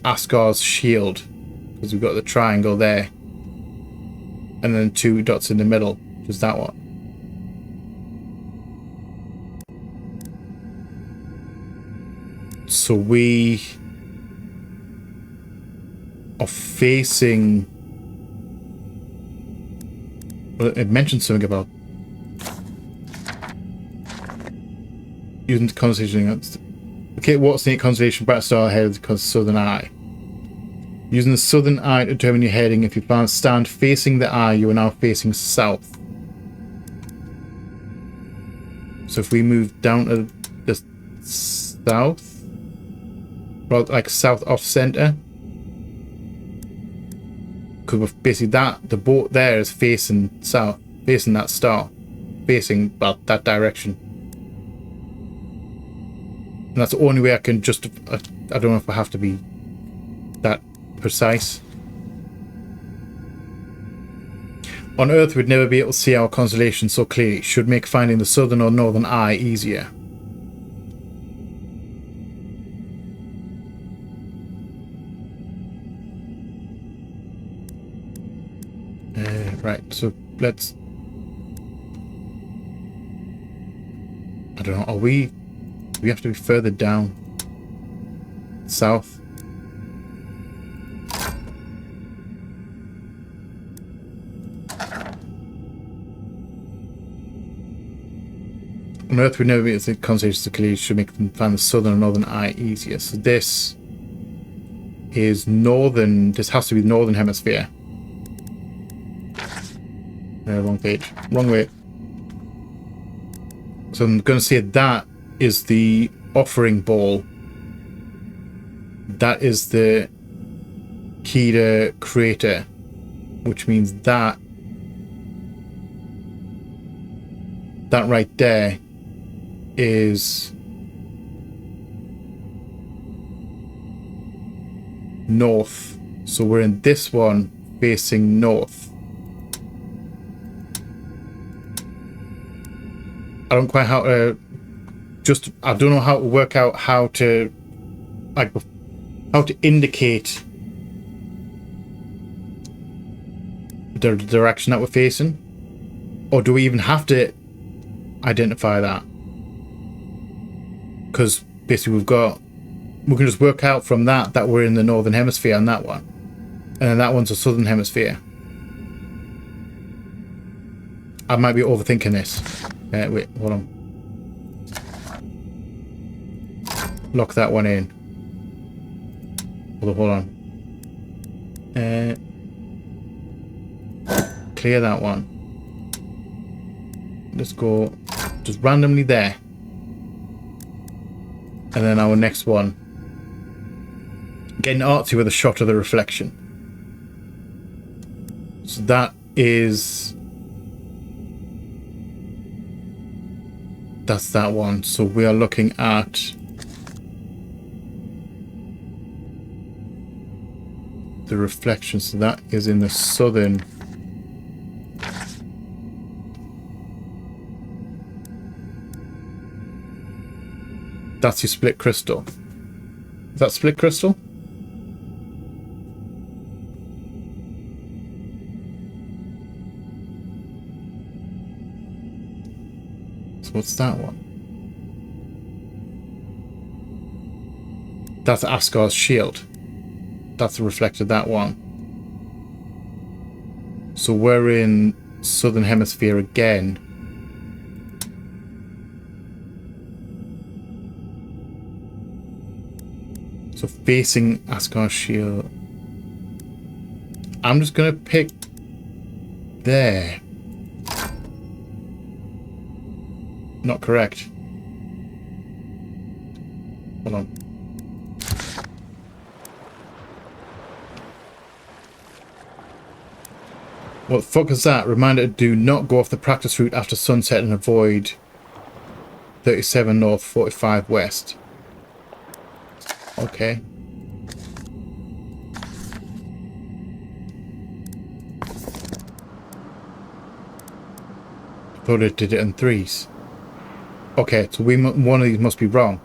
[SPEAKER 1] Asgar's shield, because we've got the triangle there. And then 2 dots in the middle, which is that one. So we are facing... Well, it mentioned something about using the constellation. Okay, what's the constellation bright star ahead of the southern eye? Using the southern eye to determine your heading. If you stand facing the eye, you are now facing south. So if we move down to the south, well, like south off center, because basically the boat there is facing south, facing that star, facing that direction. And that's the only way I can justify. I don't know if I have to be that precise. On Earth, we'd never be able to see our constellation so clearly. It should make finding the southern or northern eye easier. Right, so let's... I don't know, are we... Do we have to be further down? South? On Earth, we never be able to see constellations so clearly. Should make them find the southern and northern eye easier. So this is northern... This has to be the northern hemisphere. Wrong page. Wrong way. So I'm going to say that is the offering ball. That is the Kida crater, which means that right there is north. So we're in this one facing north. I don't quite how to I don't know how to work out how to indicate the direction that we're facing, or do we even have to identify that? Because basically we can just work out from that we're in the northern hemisphere on that one, and then that one's the southern hemisphere. I might be overthinking this. Wait, hold on. Lock that one in. Hold on. Clear that one. Let's go just randomly there. And then our next one. Getting artsy with a shot of the reflection. So that is... That's that one. So we are looking at... the reflection. So that is in the southern... That's your split crystal. Is that split crystal? So what's that one? That's Asgar's shield. That's the reflected that one. So we're in southern hemisphere again. So facing Asgar's shield. I'm just gonna pick there. Not correct. Hold on. What the fuck is that? Reminder: do not go off the practice route after sunset and avoid 37 north, 45 west. Okay. I thought it did it in threes. Okay, so one of these must be wrong.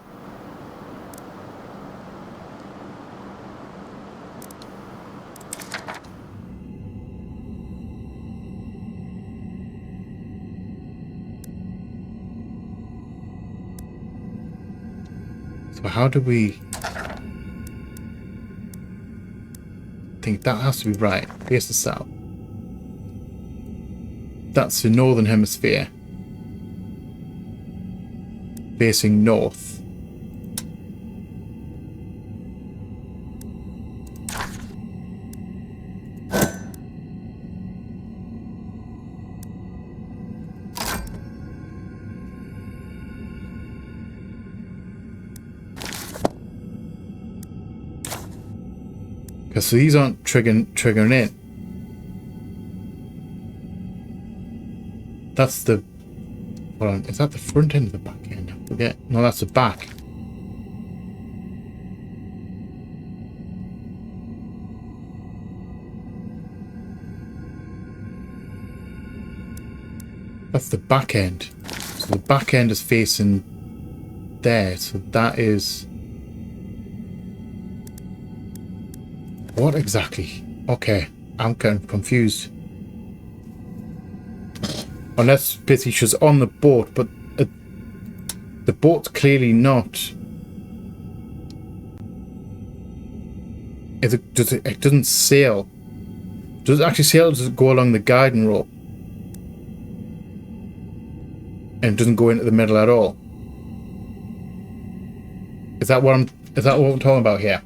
[SPEAKER 1] So how do we... I think that has to be right. Here's the south. That's the northern hemisphere. Facing north. Okay, so these aren't triggering in. That's the... Hold on, is that the front end or the back end? I forget. No, that's the back. That's the back end. So the back end is facing there. So that is... What exactly? Okay, I'm kind of confused. Unless basically she's on the boat, but the boat's clearly not. It doesn't sail. Does it actually sail? Or does it go along the guiding rope? And it doesn't go into the middle at all. Is that what I'm talking about here?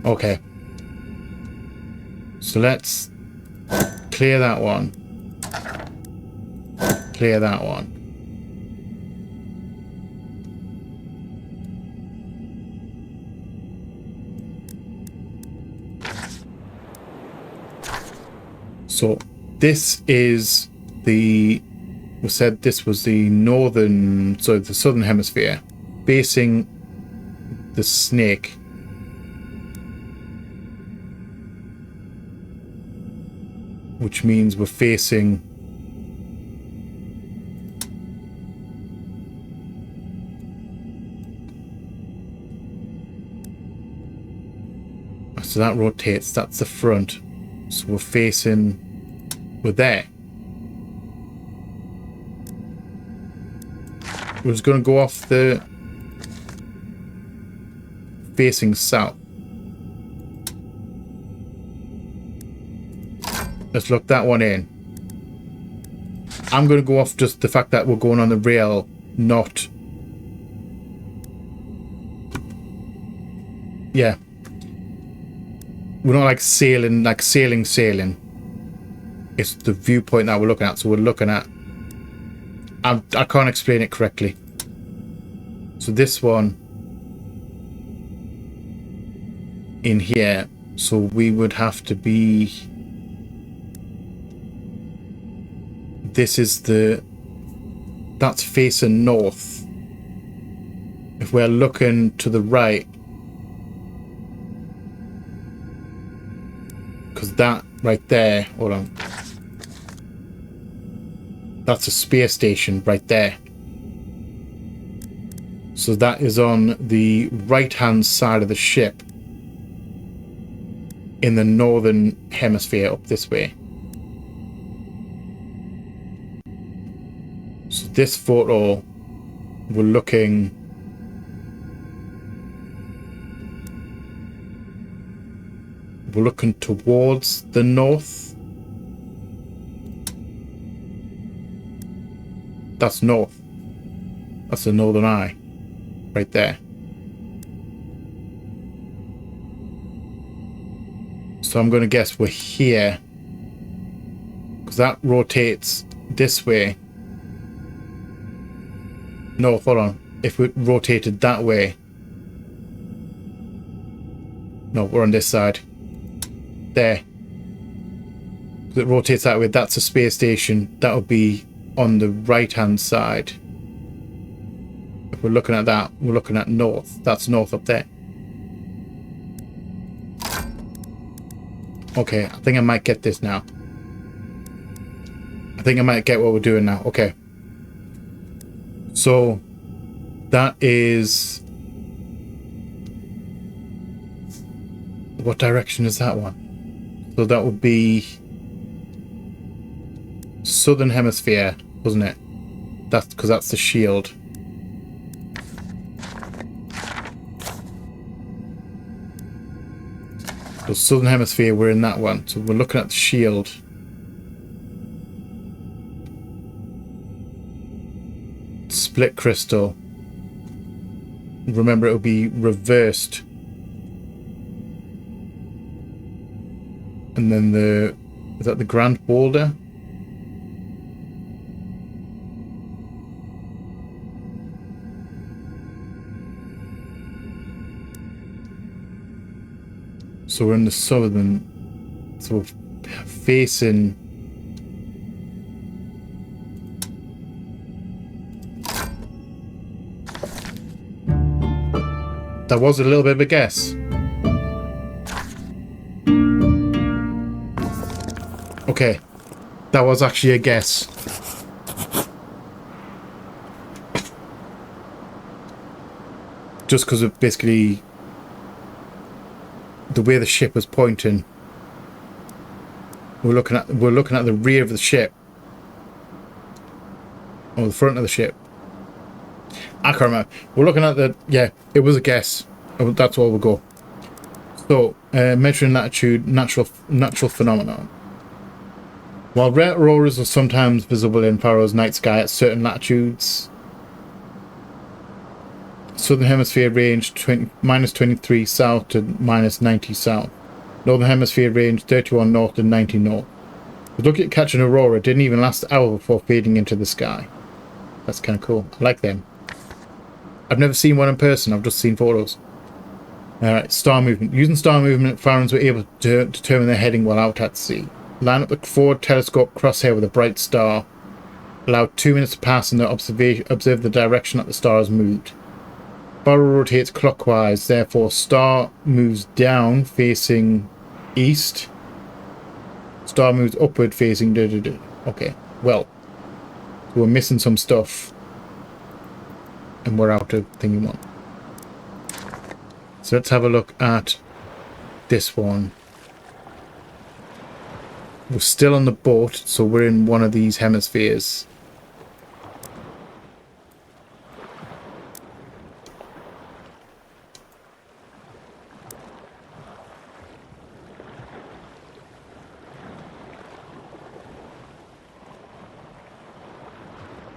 [SPEAKER 1] Okay. So let's clear that one. Clear that one. So this is the... We said this was the northern... So the southern hemisphere. Facing the snake. Which means we're facing... So that rotates, that's the front. So we're facing... We're there. We're just going to go off the... Facing south. Let's look that one in. I'm going to go off just the fact that we're going on the rail, not... Yeah. We're not like sailing, sailing. It's the viewpoint that we're looking at. So we're looking at... I can't explain it correctly. So this one... in here. So we would have to be... This is the... That's facing north. If we're looking to the right... Because that right there... Hold on. That's a space station right there. So that is on the right-hand side of the ship. In the northern hemisphere up this way. So this photo, we're looking... We're looking towards the north. That's north. That's the northern eye. Right there. So I'm going to guess we're here. Because that rotates this way. No, hold on. If we rotated that way. No, we're on this side. There. Because it rotates that way. That's a space station. That would be on the right-hand side. If we're looking at that, we're looking at north. That's north up there. Okay, I think I might get this now. I think I might get what we're doing now. Okay. So, that is... What direction is that one? So that would be... Southern hemisphere, wasn't it? That's because that's the shield. So southern hemisphere, we're in that one. So we're looking at the shield. Split crystal. Remember, it'll be reversed. And then the... Is that the Grand Boulder? So we're in the southern, so we're facing... That was a little bit of a guess. Okay, that was actually a guess. Just because of basically... the way the ship was pointing. We're looking at the rear of the ship. Or the front of the ship. I can't remember. We're looking at the... Yeah, it was a guess. That's all we'll go. So, measuring latitude, natural phenomenon. While rare auroras are sometimes visible in Faroe's night sky at certain latitudes, Southern Hemisphere range minus 23 south to minus 90 south. Northern Hemisphere range 31 north to 90 north. But look at catching aurora. It didn't even last an hour before fading into the sky. That's kind of cool. I like them. I've never seen one in person. I've just seen photos. Alright, star movement. Using star movement, Farons were able to determine their heading while out at sea. Line up the forward telescope crosshair with a bright star. Allow 2 minutes to pass and observe the direction that the star has moved. Barrel rotates clockwise, therefore star moves down facing east. Star moves upward facing... Okay, well, we're missing some stuff. And we're out of thingy one. So let's have a look at this one. We're still on the boat, so we're in one of these hemispheres.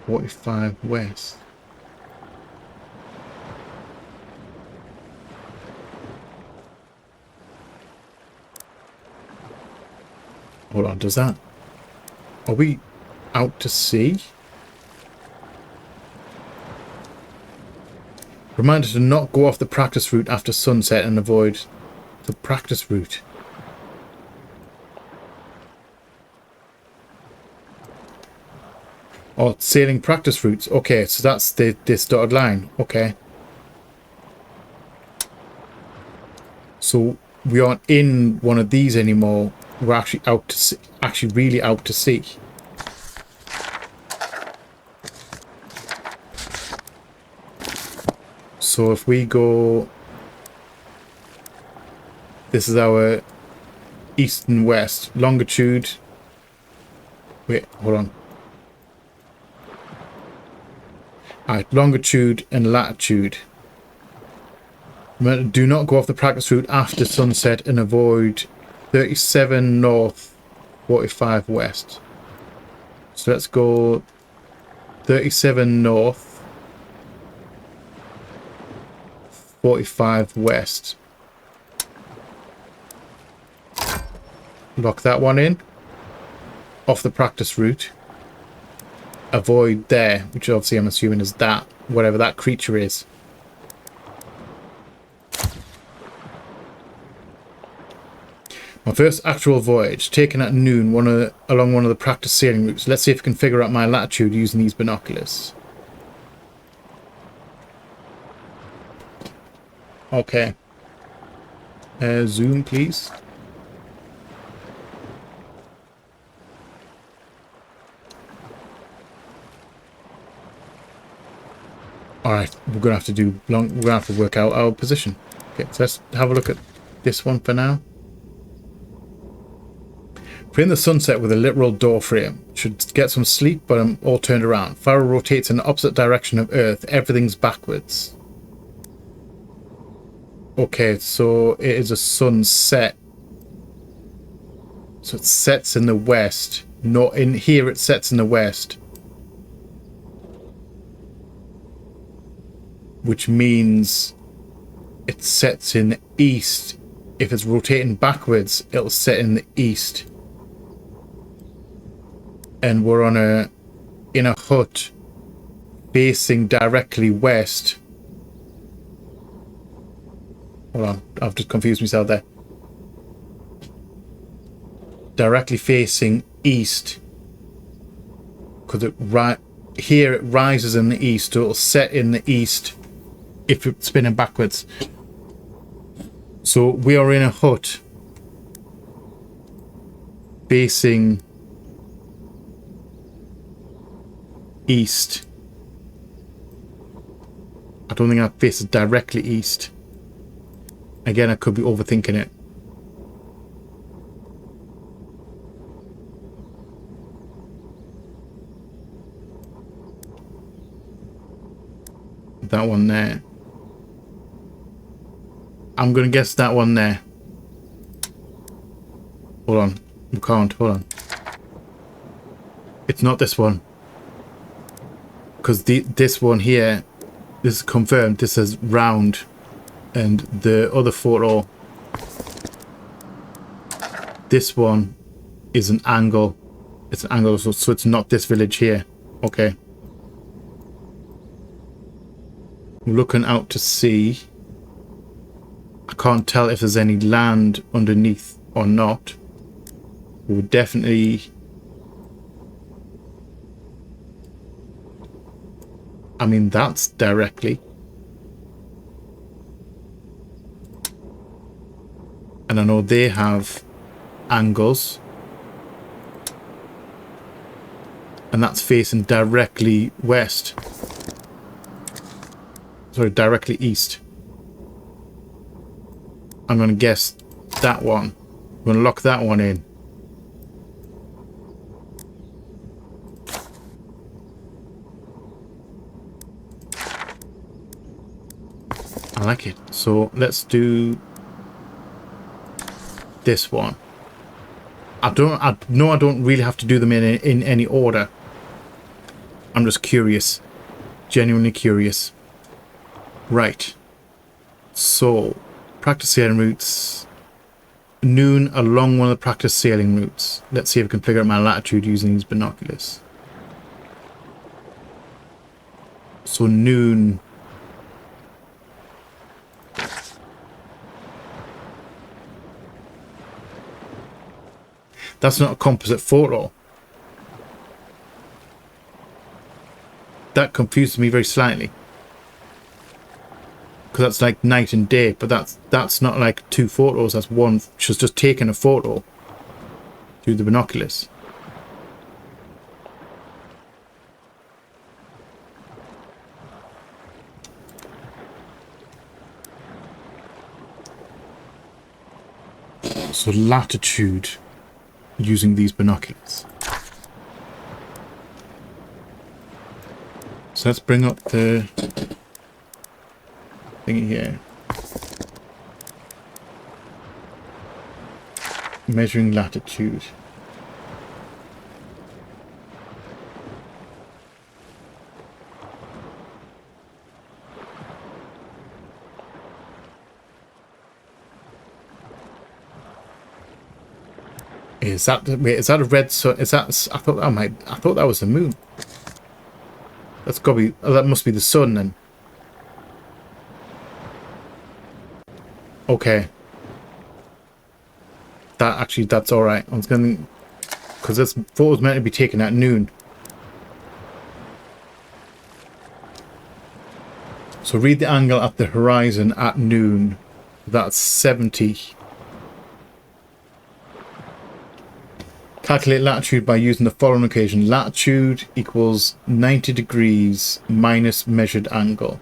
[SPEAKER 1] .45 west. Hold on, does that... Are we out to sea? Reminder to not go off the practice route after sunset and avoid the practice route. Oh, sailing practice routes. Okay, so that's this dotted line. Okay. So we aren't in one of these anymore. We're actually out to sea, actually really out to sea. So if we go, this is our east and west longitude. Wait, hold on. Alright, longitude and latitude. Remember, do not go off the practice route after sunset and avoid 37 north, 45 west. So let's go 37 north, 45 west. Lock that one in. Off the practice route. Avoid there, which obviously I'm assuming is that, whatever that creature is. My first actual voyage, taken at noon along one of the practice sailing routes. Let's see if I can figure out my latitude using these binoculars. Okay. Zoom, please. Alright, we're gonna have to work out our position. Okay, so let's have a look at this one for now. We're in the sunset with a literal door frame. Should get some sleep, but I'm all turned around. Pharaoh rotates in the opposite direction of Earth. Everything's backwards. Okay, so it is a sunset. So it sets in the west. Not in here, it sets in the west. Which means it sets in the east. If it's rotating backwards, it'll set in the east. And we're on in a hut facing directly west. Hold on, I've just confused myself there. Directly facing east. Because here it rises in the east, so it'll set in the east if it's spinning backwards. So we are in a hut facing east. I don't think our face is directly east. Again, I could be overthinking it. That one there. I'm gonna guess that one there. Hold on. We can't. Hold on. It's not this one. Because this one here, this is confirmed. This is round. And the other photo, this one is an angle. It's an angle, so it's not this village here. Okay. I'm looking out to sea. I can't tell if there's any land underneath or not. We'll definitely... I mean, that's directly. And I know they have angles. And that's facing directly west. Sorry, directly east. I'm going to guess that one. I'm going to lock that one in. I like it. So let's do this one. I don't really have to do them in any order. I'm just curious. Genuinely curious. Right. So, practice sailing routes. Noon along one of the practice sailing routes. Let's see if I can figure out my latitude using these binoculars. So noon. That's not a composite photo. That confuses me very slightly. Because that's like night and day, but that's not like two photos, that's one. She's just taken a photo through the binoculars. So latitude using these binoculars. So let's bring up the thingy here. Measuring latitude. Is that a red sun? Is that? I thought that was the moon. That's got to be. Oh, that must be the sun then. Okay. That's all right. I was gonna, because this photo was meant to be taken at noon. So read the angle at the horizon at noon. That's 70. Calculate latitude by using the following equation. Latitude equals 90 degrees minus measured angle.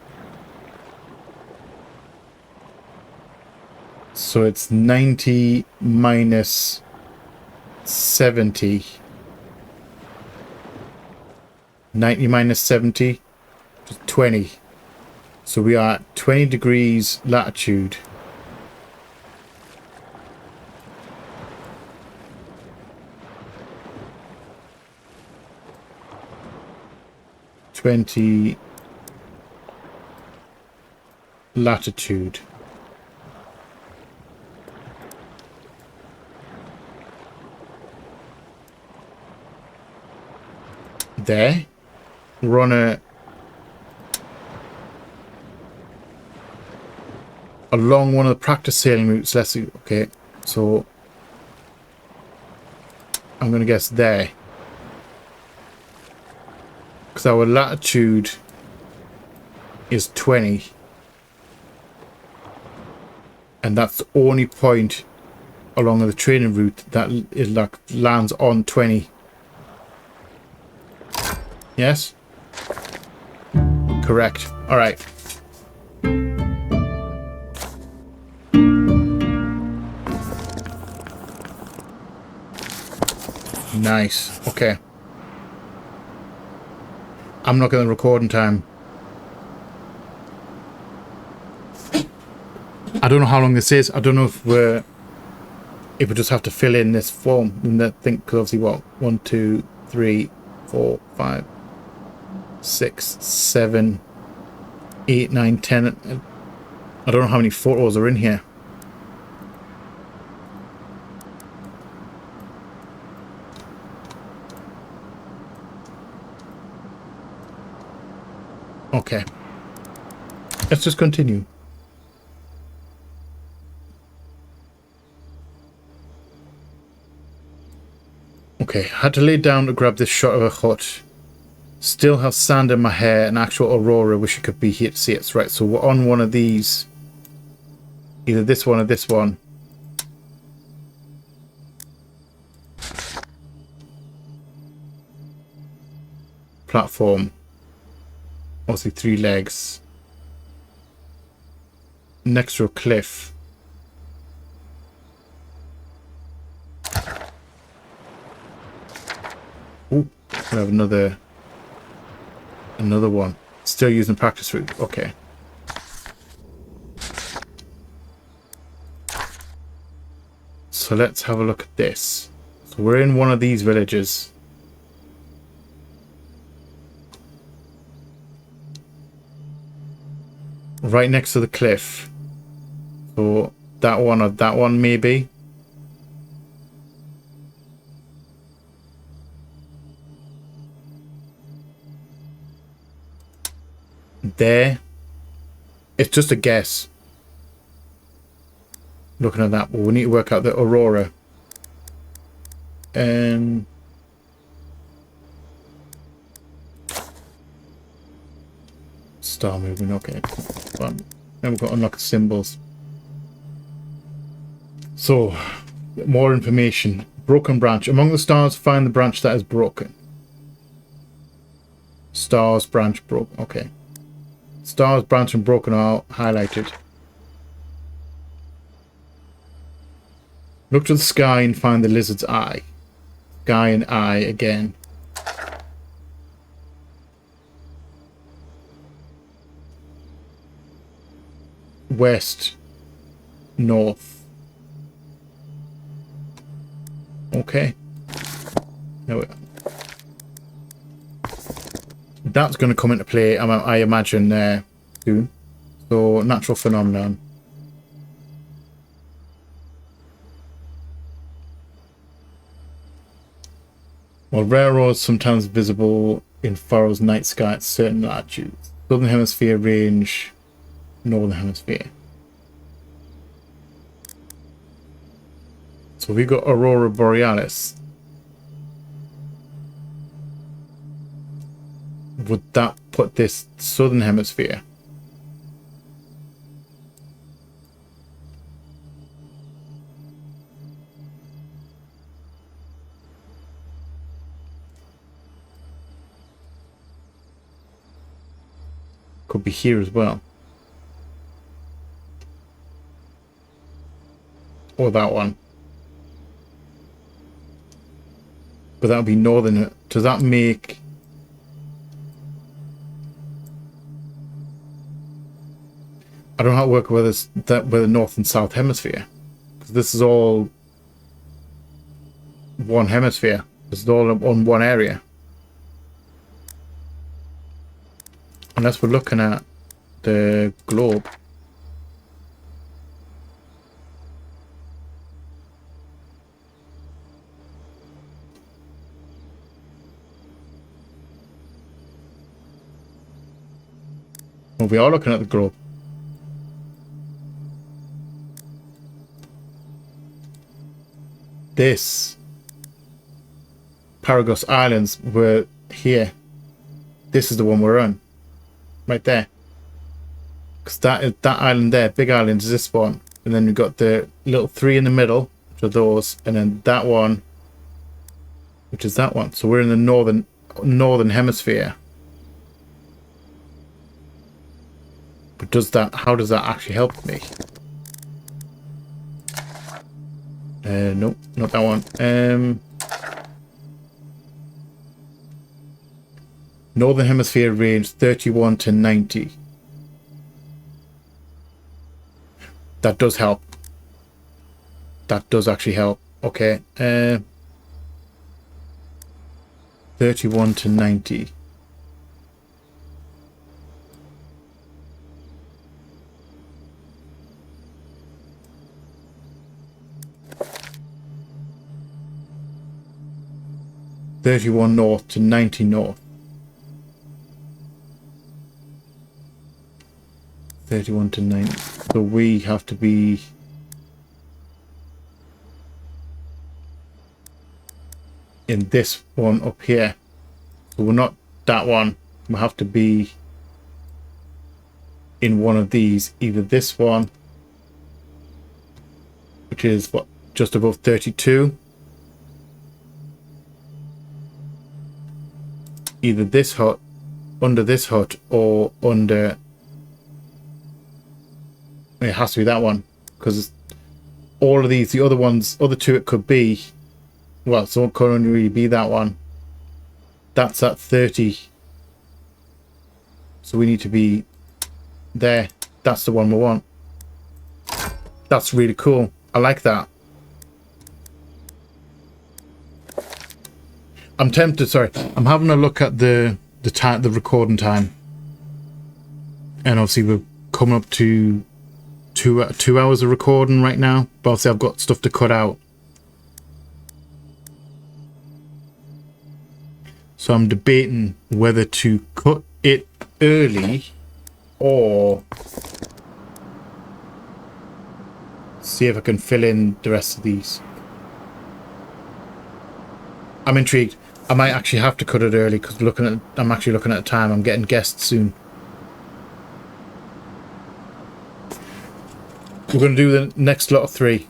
[SPEAKER 1] So it's 90 minus 70. 90 minus 70 is 20. So we are at 20 degrees latitude. Latitude. There. We're on along one of the practice sailing routes. Let's see. Okay, so I'm gonna guess there. Because our latitude is 20. And that's the only point along the training route that it like lands on 20. Yes? Correct. Alright. Nice. Okay. I'm not going to record in time. I don't know how long this is. I don't know if we just have to fill in this form. And I think, because obviously, what? 1, 2, 3, 4, 5, 6, 7, 8, 9, 10. I don't know how many photos are in here. Okay. Let's just continue. Okay, had to lay down to grab this shot of a hut. Still have sand in my hair, an actual aurora. Wish you could be here to see it. Right, so we're on one of these. Either this one or this one. platform. Obviously 3 legs. Next to a cliff. Ooh, we have another one. Still using practice route. Okay. So let's have a look at this. So we're in one of these villages. Right next to the cliff. So that one or that one maybe. There. It's just a guess. Looking at that, but we need to work out the aurora. And star movement, okay. Then we've got to unlock the symbols. So, more information. Broken branch. Among the stars, find the branch that is broken. Stars, branch, broke. Okay. Stars, branch, and broken are highlighted. Look to the sky and find the lizard's eye. Sky and eye again. West. North. Okay. There we go. That's going to come into play, I imagine, soon. So, natural phenomenon. While railroads sometimes visible in Pharaoh's night sky at certain latitudes. Southern Hemisphere range, Northern Hemisphere. So we got Aurora Borealis. Would that put this Southern Hemisphere? Could be here as well. Or that one. But that would be northern. Does that make... I don't know how to work with the north and south hemisphere. Because this is all one hemisphere. This is all on one area. Unless we're looking at the globe. Well, we are looking at the globe. This Paragos Islands were here. This is the one we're on. Right there. Because that island there, big island, is this one. And then we've got the little 3 in the middle, which are those. And then that one, which is that one. So we're in the northern hemisphere. But how does that actually help me? Nope, not that one. Northern Hemisphere range 31 to 90. That does help. That does actually help. Okay. 31 to 90. (31 north to 90 north). 31 to 90. So we have to be in this one up here. So we're not that one. We have to be in one of these. Either this one, which is what, just above 32. either this hut, under this hut, or under... It has to be that one, because all of these, the other ones, other two it could be, well, so it could only really be that one. That's at 30. So we need to be there. That's the one we want. That's really cool. I like that. I'm tempted, sorry. I'm having a look at the time, the recording time. And obviously we're coming up to two hours of recording right now. But obviously I've got stuff to cut out. So I'm debating whether to cut it early or see if I can fill in the rest of these. I'm intrigued. I might actually have to cut it early because I'm actually looking at the time. I'm getting guests soon. We're going to do the next lot of 3.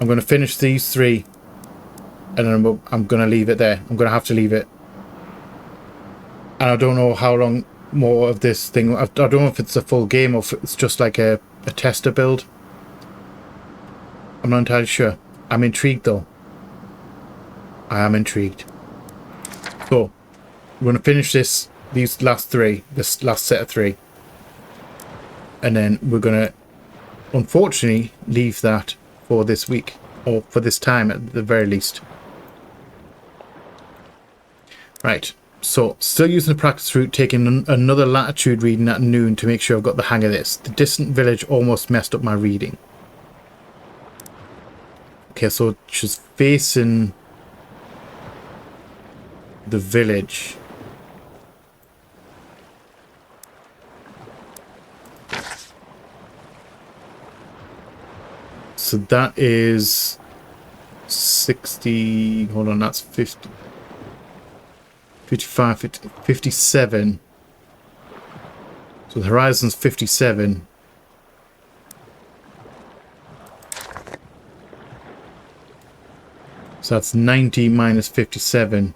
[SPEAKER 1] I'm going to finish these 3 and then I'm going to leave it there. I'm going to have to leave it. And I don't know how long more of this thing. I don't know if it's a full game or if it's just like a tester build. I'm not entirely sure. I'm intrigued though. I am intrigued. So we're going to finish these last 3, this last set of 3. And then we're going to unfortunately leave that for this week, or for this time at the very least. Right. So, still using the practice route, taking another latitude reading at noon to make sure I've got the hang of this. The distant village almost messed up my reading. Okay, so she's facing the village. So that is 60, hold on, that's 50. 55, 50, 57. So the horizon's 57. So that's 90 minus 57.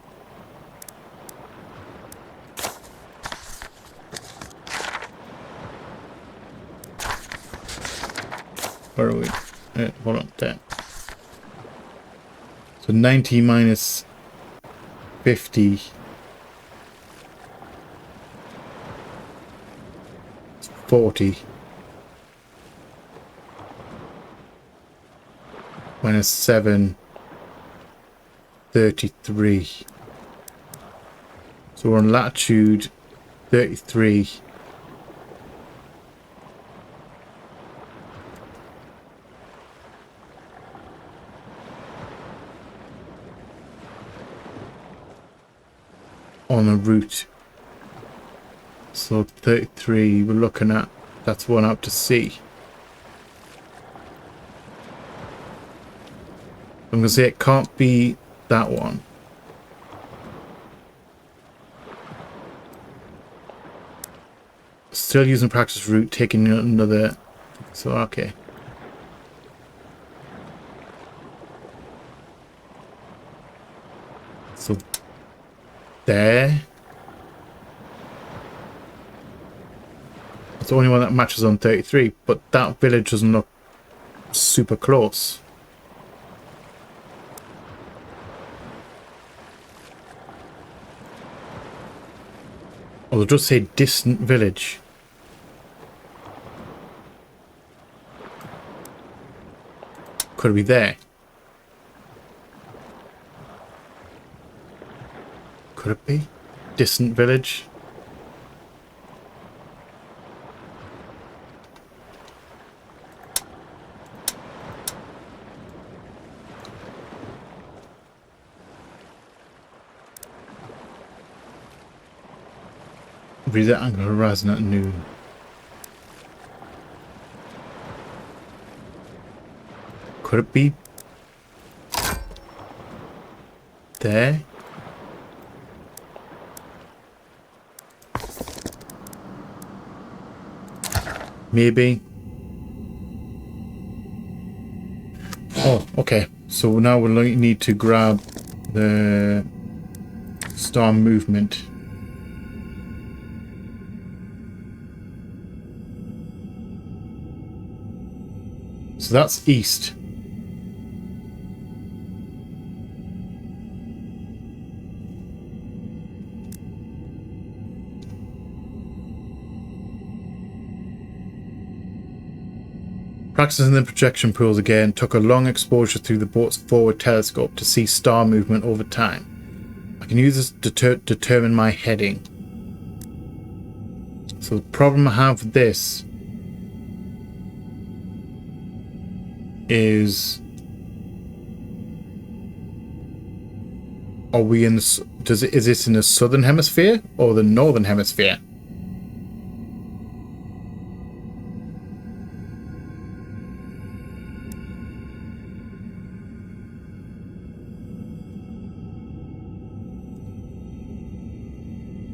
[SPEAKER 1] Where are we? Hold on, there. So 90 minus 50. 40 minus 7, 33. So we're on latitude 33. On a route. So 33 we're looking at, that's one out to sea. I'm gonna say it can't be that one. Still using practice route, taking another, so okay. So there. It's the only one that matches on 33, but that village doesn't look super close. Or they'll just say distant village. Could it be there? Could it be? Distant village? Read that angle horizon at noon. Could it be there? Maybe. Oh, okay. So now we'll need to grab the Star movement. So that's east. Practicing the projection pools again took a long exposure through the boat's forward telescope to see star movement over time. I can use this to determine my heading. So the problem I have with this is, are we in the, is this in the southern hemisphere or the northern hemisphere?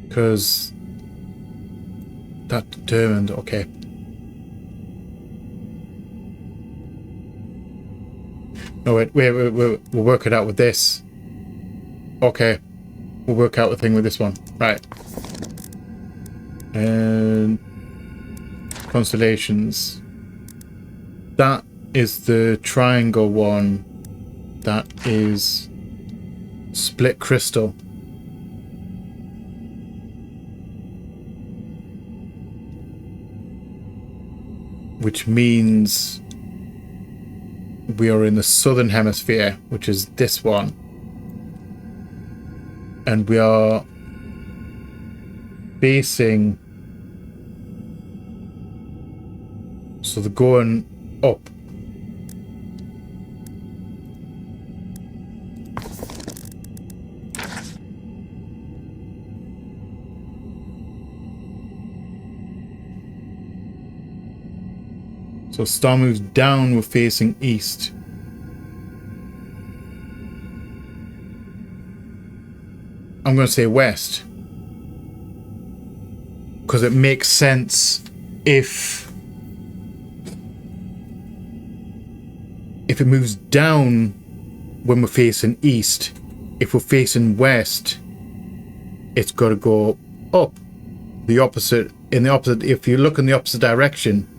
[SPEAKER 1] Because that determined, okay. No, wait, we'll work it out with this. Okay. We'll work out the thing with this one. Right. And constellations. That is the triangle one. That is split crystal. Which means we are in the southern hemisphere, which is this one. And we are facing, so they're going up. So star moves down, we're facing east. I'm going to say west. Because it makes sense if it moves down when we're facing east. If we're facing west, it's got to go up. The opposite, in the opposite, if you look in the opposite direction,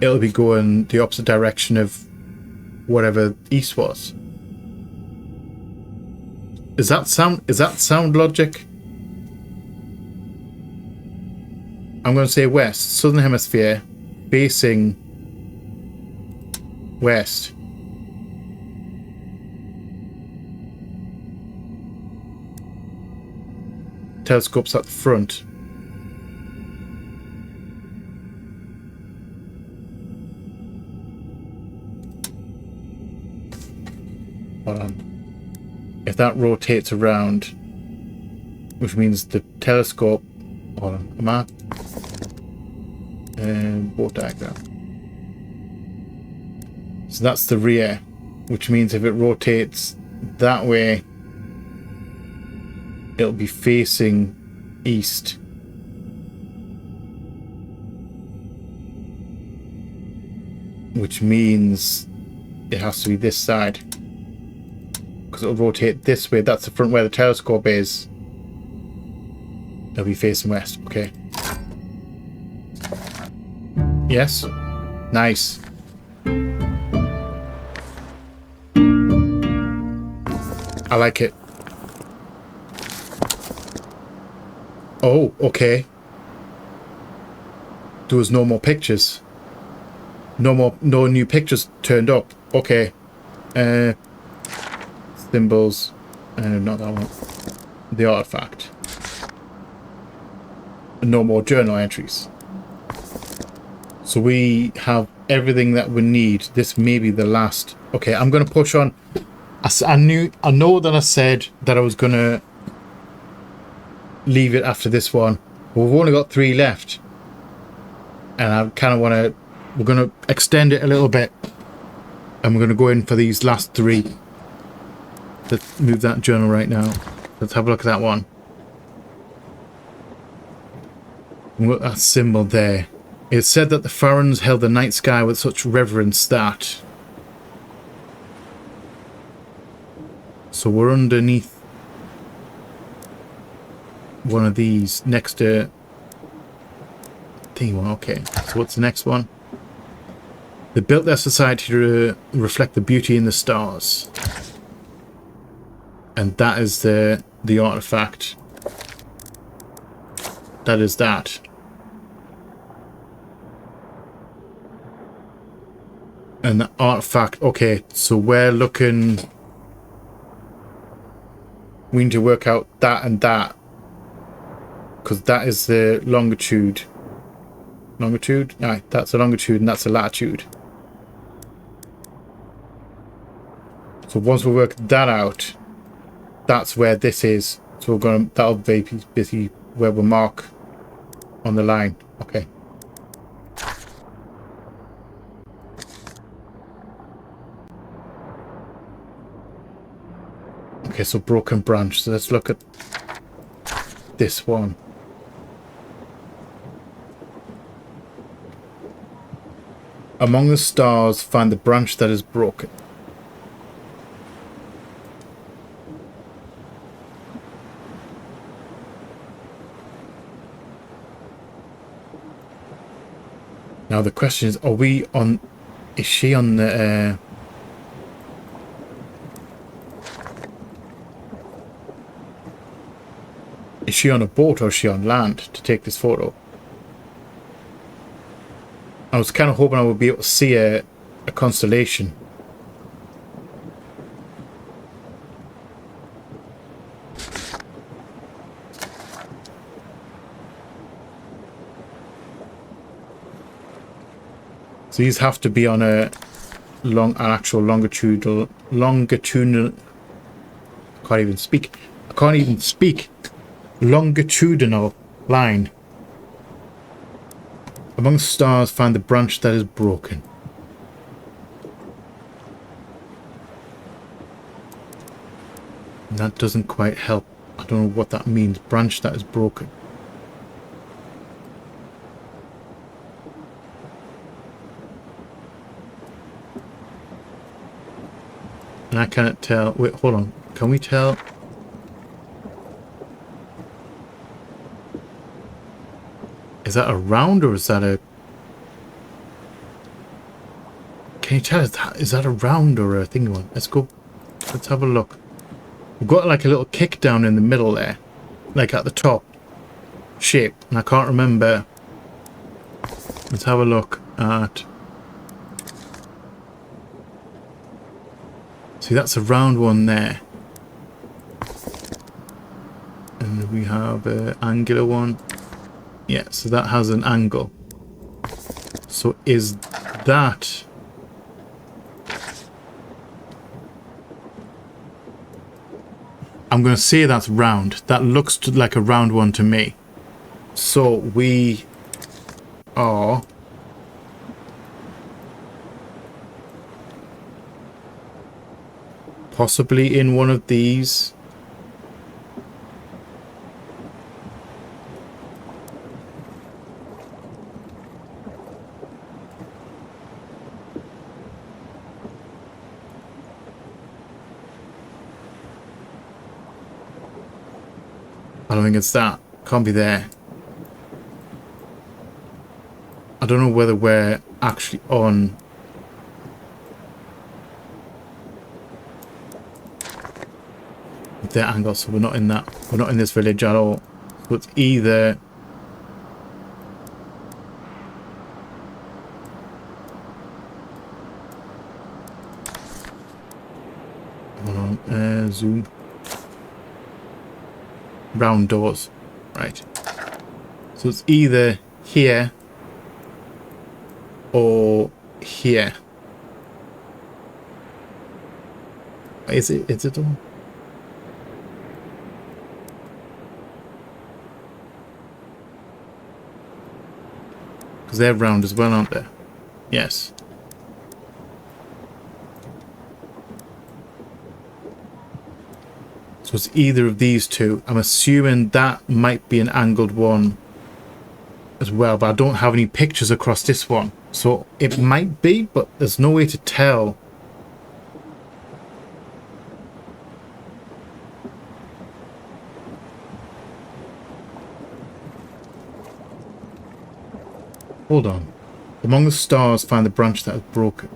[SPEAKER 1] it'll be going the opposite direction of whatever east was. Is that sound logic? I'm going to say west, southern hemisphere, facing west. Telescope's at the front. Hold on. If that rotates around, which means the telescope, hold on, a map and boat diagram. So that's the rear, which means if it rotates that way, it'll be facing east. Which means it has to be this side. Because it'll rotate this way. That's the front where the telescope is. It'll be facing west. Okay. Yes. Nice. I like it. Oh, okay. There was no more pictures. No new pictures turned up. Okay. Symbols. Not that one. The artifact. No more journal entries. So we have everything that we need. This may be the last. Okay, I'm going to push on. I know that I said that I was going to leave it after this one. But we've only got 3 left. And I kind of want to... We're going to extend it a little bit. And we're going to go in for these last 3. Let's move that journal right now. Let's have a look at that one. Look at that symbol there. It said that the Pharaohs held the night sky with such reverence that... So we're underneath one of these next to thing one. Okay, so what's the next one? They built their society to reflect the beauty in the stars. And that is the artifact. That is that. And the artifact, okay, so we're looking, we need to work out that and that, because that is the longitude. Longitude? Aye, that's a longitude and that's a latitude. So once we work that out, that's where this is. So we're going to, that'll be busy where we'll mark on the line. Okay. Okay, so broken branch. So let's look at this one. Among the stars, find the branch that is broken. Now the question is, are we on... Is she on the... Is she on a boat or is she on land to take this photo? I was kind of hoping I would be able to see a constellation. So these have to be on an actual longitudinal. I can't even speak. Longitudinal line. Among stars, find the branch that is broken. And that doesn't quite help. I don't know what that means. Branch that is broken. And I cannot tell. Wait, hold on. Can we tell? Is that a round or is that a... Can you tell? Is that a round or a thingy one? Let's go. Let's have a look. We've got like a little kick down in the middle there. Like at the top. Shape. And I can't remember. Let's have a look at... See, that's a round one there. And we have an angular one. Yeah, so that has an angle. So is that... I'm going to say that's round. That looks like a round one to me. So we are... possibly in one of these. I don't think it's that. Can't be there. I don't know whether we're actually on... their angle, so we're not in that. We're not in this village at all. So it's either... Hold on, zoom. Round doors. Right. So it's either here or here. Is it all? Because they're round as well, aren't they? Yes. So it's either of these two. I'm assuming that might be an angled one as well, but I don't have any pictures across this one. So it might be, but there's no way to tell. Hold on. Among the stars, find the branch that is broken.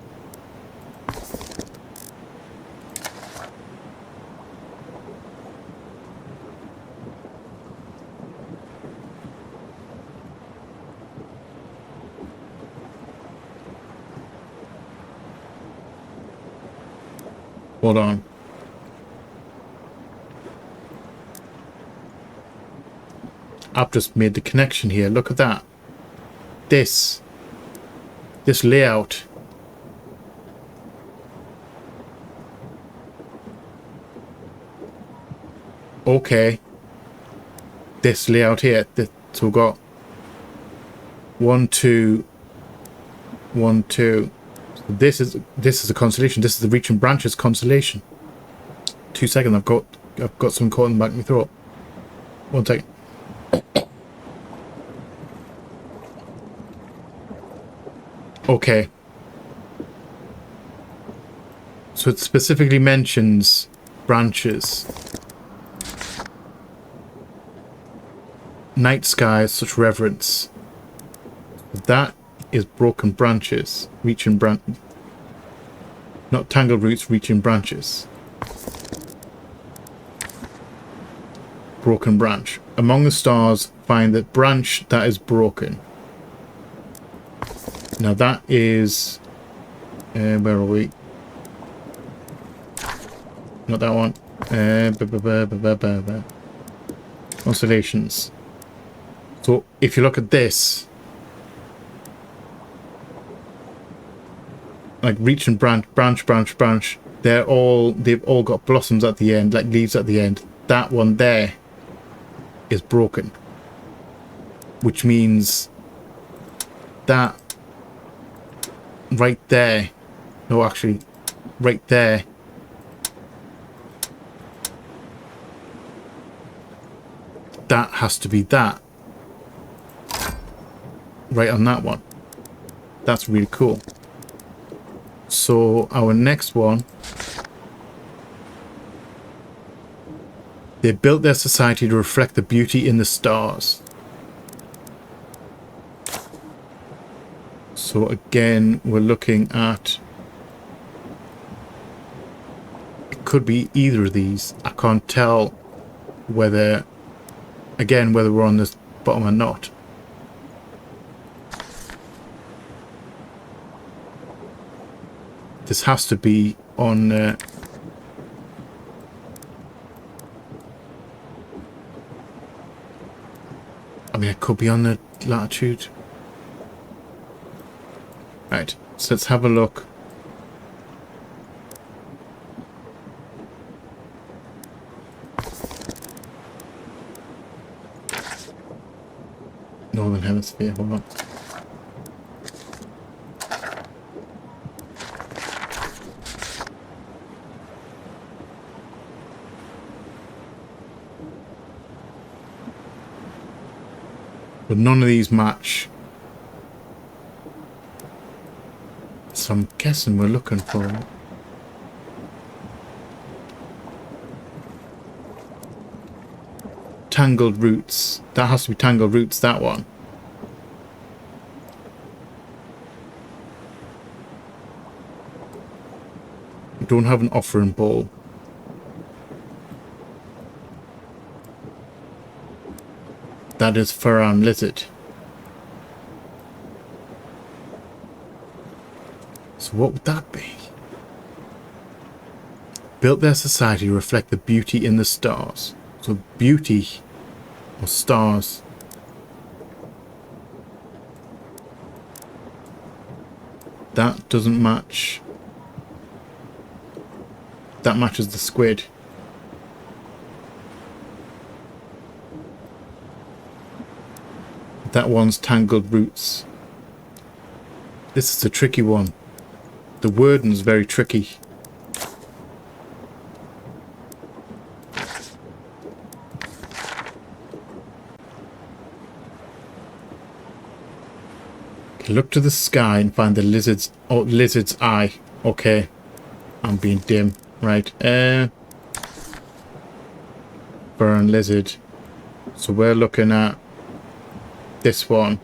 [SPEAKER 1] Hold on. I've just made the connection here. Look at that. This layout. Okay. This layout here. So we've got 1, 2, 1, 2. So this is a constellation. This is the reaching branches constellation. 2 seconds. I've got something caught in the back of my throat. 1 second. Okay. So it specifically mentions branches. Night sky, such reverence. That is broken branches, reaching not tangled roots, reaching branches. Broken branch. Among the stars, find the branch that is broken. Now that is... where are we? Not that one. Constellations. So if you look at this, like reaching branch, they've all got blossoms at the end, like leaves at the end. That one there is broken, which means that right there, no, actually, right there, that has to be that. Right on that one. That's really cool. So our next one, they built their society to reflect the beauty in the stars. So again, we're looking at, it could be either of these. I can't tell whether, again, whether we're on this bottom or not. This has to be on I mean, it could be on the latitude. Right, so let's have a look. Northern Hemisphere, hold on. But none of these match. So I'm guessing we're looking for tangled roots. That has to be tangled roots, that one. We don't have an offering bowl. That is Farran lizard. So what would that be? Built their society to reflect the beauty in the stars. So beauty or stars. That doesn't match. That matches the squid. That one's tangled roots. This is a tricky one. The wording's very tricky. Okay, look to the sky and find the lizard's eye. Okay. I'm being dim. Right. Burn lizard. So we're looking at this one.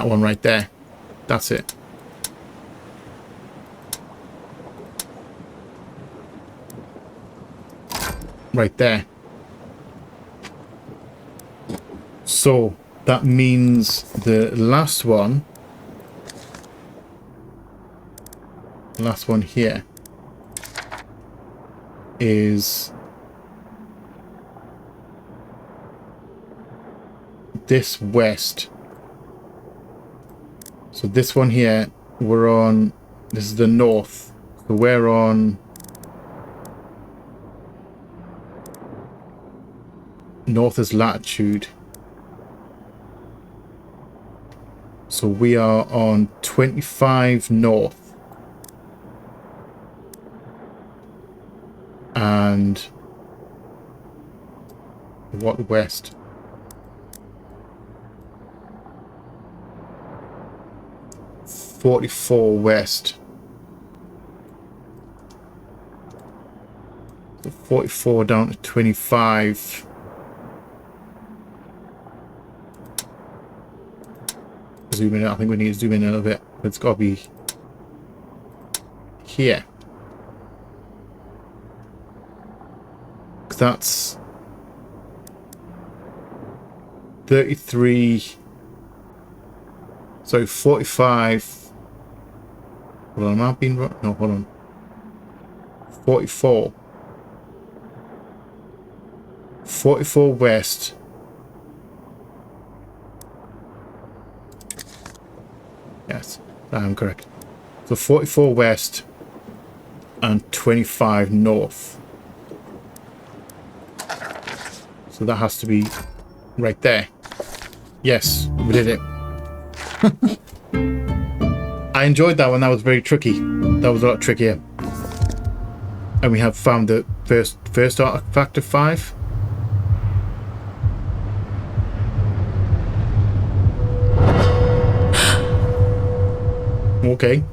[SPEAKER 1] That one right there. That's it. Right there. So that means the last one here is this west. So this one here, we're on, this is the north. So we're on north is latitude. So we are on 25 north. And what west? .44 west. So 44 down to 25. Zoom in. I think we need to zoom in a little bit. It's got to be here. That's 33. So 45. Hold on, am I being wrong? No, hold on. 44. 44 west. Yes, I am correct. So 44 west and 25 north. So that has to be right there. Yes, we did it. I enjoyed that one. That was very tricky. That was a lot trickier. And we have found the first artifact of 5. Okay.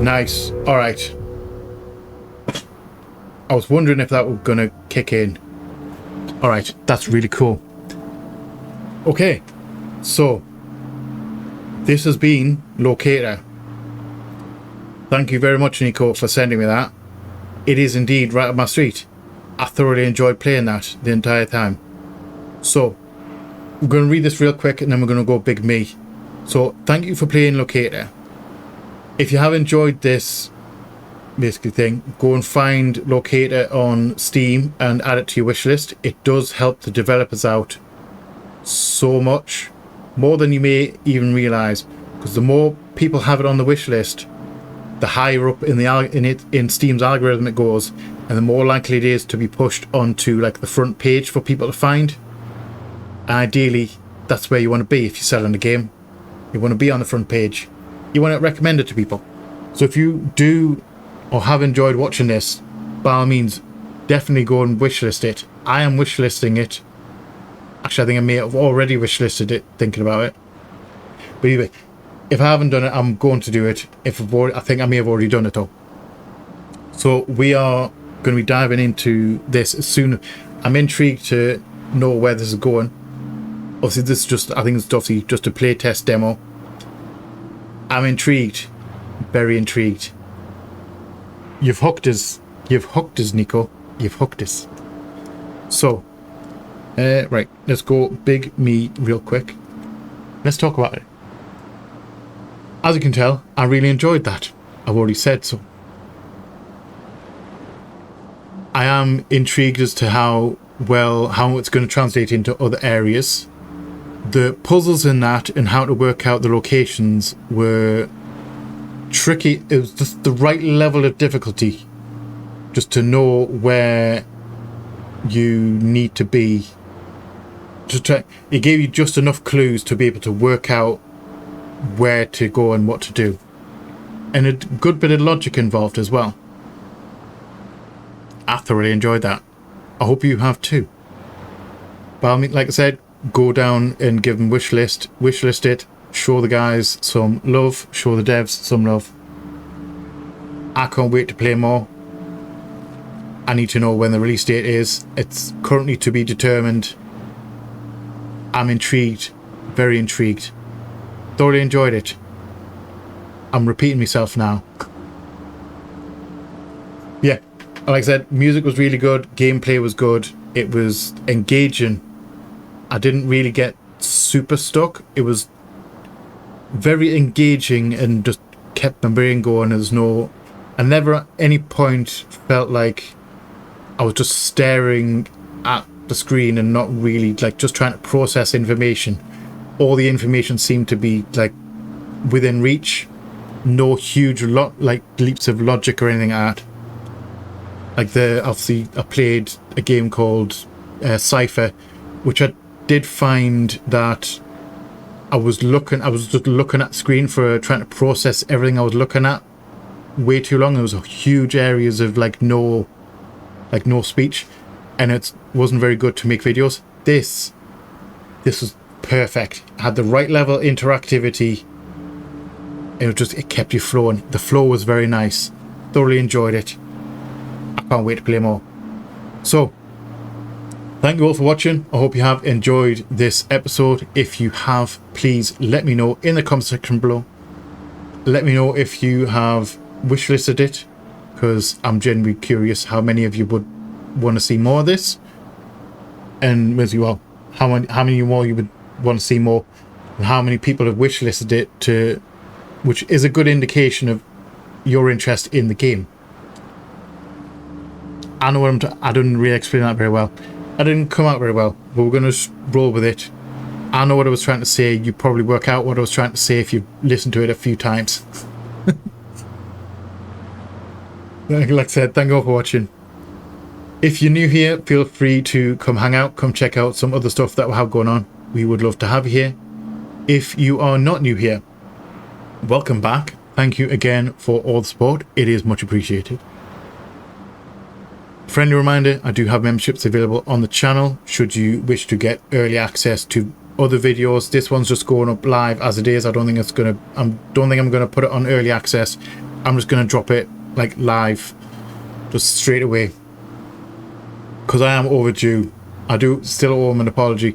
[SPEAKER 1] Nice. All right. I was wondering if that was gonna kick in. All right, that's really cool. Okay, so this has been Locator. Thank you very much, Nico, for sending me that. It is indeed right up my street. I thoroughly enjoyed playing that the entire time. So we're going to read this real quick and then we're going to go big me. So thank you for playing Locator. If you have enjoyed this basically thing, go and find Locator on Steam and add it to your wish list. It does help the developers out so much, more than you may even realize, because the more people have it on the wish list, the higher up in Steam's algorithm it goes, and the more likely it is to be pushed onto like the front page for people to find. And ideally, that's where you want to be if you're selling the game. You want to be on the front page. You want it recommended to people. So if you do or have enjoyed watching this, by all means, definitely go and wishlist it. I am wishlisting it. Actually, I think I may have already wishlisted it, thinking about it. But anyway, if I haven't done it, I'm going to do it. I think I may have already done it though. So we are going to be diving into this soon. I'm intrigued to know where this is going. Obviously, this is just, I think it's obviously just a playtest demo. I'm intrigued. Very intrigued. You've hooked us. You've hooked us, Nico. You've hooked us. So, right, let's go big me real quick. Let's talk about it. As you can tell, I really enjoyed that. I've already said so. I am intrigued as to how it's going to translate into other areas. The puzzles in that and how to work out the locations were tricky. It was just the right level of difficulty just to know where you need to be. It gave you just enough clues to be able to work out where to go and what to do, and a good bit of logic involved as well. I thoroughly enjoyed that. I hope you have too. But I mean, like I said, go down and give them wishlist it, show the guys some love, show the devs some love. I can't wait to play more. I need to know when the release date is. It's currently to be determined. I'm intrigued, very intrigued. Thoroughly enjoyed it. I'm repeating myself now. Yeah, like I said, music was really good, gameplay was good, it was engaging. I didn't really get super stuck. It was very engaging and just kept my brain going. I never at any point felt like I was just staring at the screen and not really like just trying to process information. All the information seemed to be like within reach. No huge like leaps of logic or anything like that. Like obviously I played a game called Cypher, which I did find that I was just looking at the screen for trying to process everything I was looking at way too long. There was huge areas of like no speech, and it wasn't very good to make videos. This was perfect. It had the right level of interactivity. It kept you flowing. The flow was very nice. Thoroughly enjoyed it. I can't wait to play more. So thank you all for watching. I hope you have enjoyed this episode. If you have, please let me know in the comment section below. Let me know if you have wishlisted it, because I'm genuinely curious how many of you would want to see more of this, and as well, how many more you would want to see more, and how many people have wishlisted it, which is a good indication of your interest in the game. I know I didn't really explain that very well. I didn't come out very well, but we're going to roll with it. I know what I was trying to say. You probably work out what I was trying to say if you listened to it a few times. Like I said, thank you all for watching. If you're new here, feel free to come hang out, come check out some other stuff that we have going on. We would love to have you here. If you are not new here, welcome back. Thank you again for all the support. It is much appreciated. Friendly reminder, I do have memberships available on the channel should you wish to get early access to other videos. This one's just going up live as it is. I don't think I'm gonna put it on early access. I'm just gonna drop it like live just straight away, because I am overdue. I do still owe him an apology.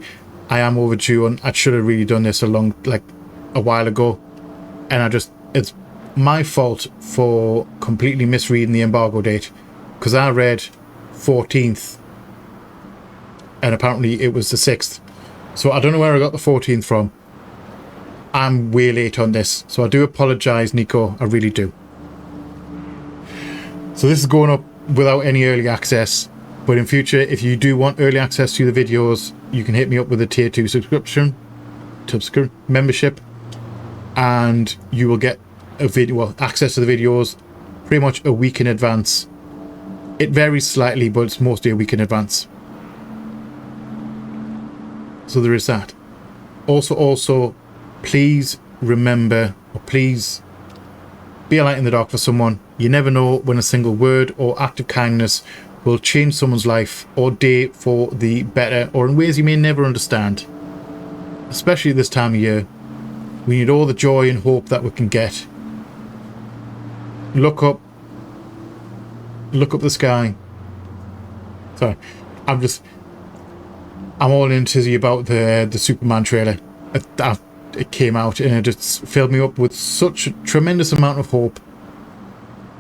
[SPEAKER 1] I am overdue, and I should have really done this a while ago, and it's my fault for completely misreading the embargo date, because I read 14th and apparently it was the 6th, so I don't know where I got the 14th from. I'm way late on this, so I do apologize, Nico. I really do. So this is going up without any early access, but in future, if you do want early access to the videos, you can hit me up with a tier 2 membership, and you will get access to the videos pretty much a week in advance. It varies slightly, but it's mostly a week in advance. So there is that. Also, please remember, or please be a light in the dark for someone. You never know when a single word or act of kindness will change someone's life or day for the better, or in ways you may never understand. Especially this time of year, we need all the joy and hope that we can get. Look up the sky. Sorry, I'm all in tizzy about the Superman trailer. It came out and it just filled me up with such a tremendous amount of hope,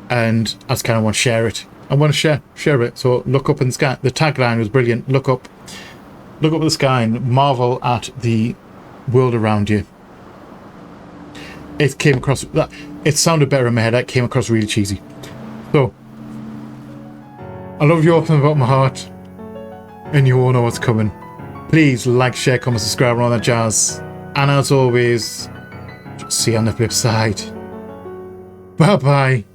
[SPEAKER 1] and I just kind of want to share it. I want to share it. So look up in the sky. The tagline was brilliant. Look up the sky and marvel at the world around you. It came across that. It sounded better in my head. That came across really cheesy. So I love you all from the bottom of my heart, and you all know what's coming. Please like, share, comment, subscribe, and all that jazz. And as always, see you on the flip side. Bye bye.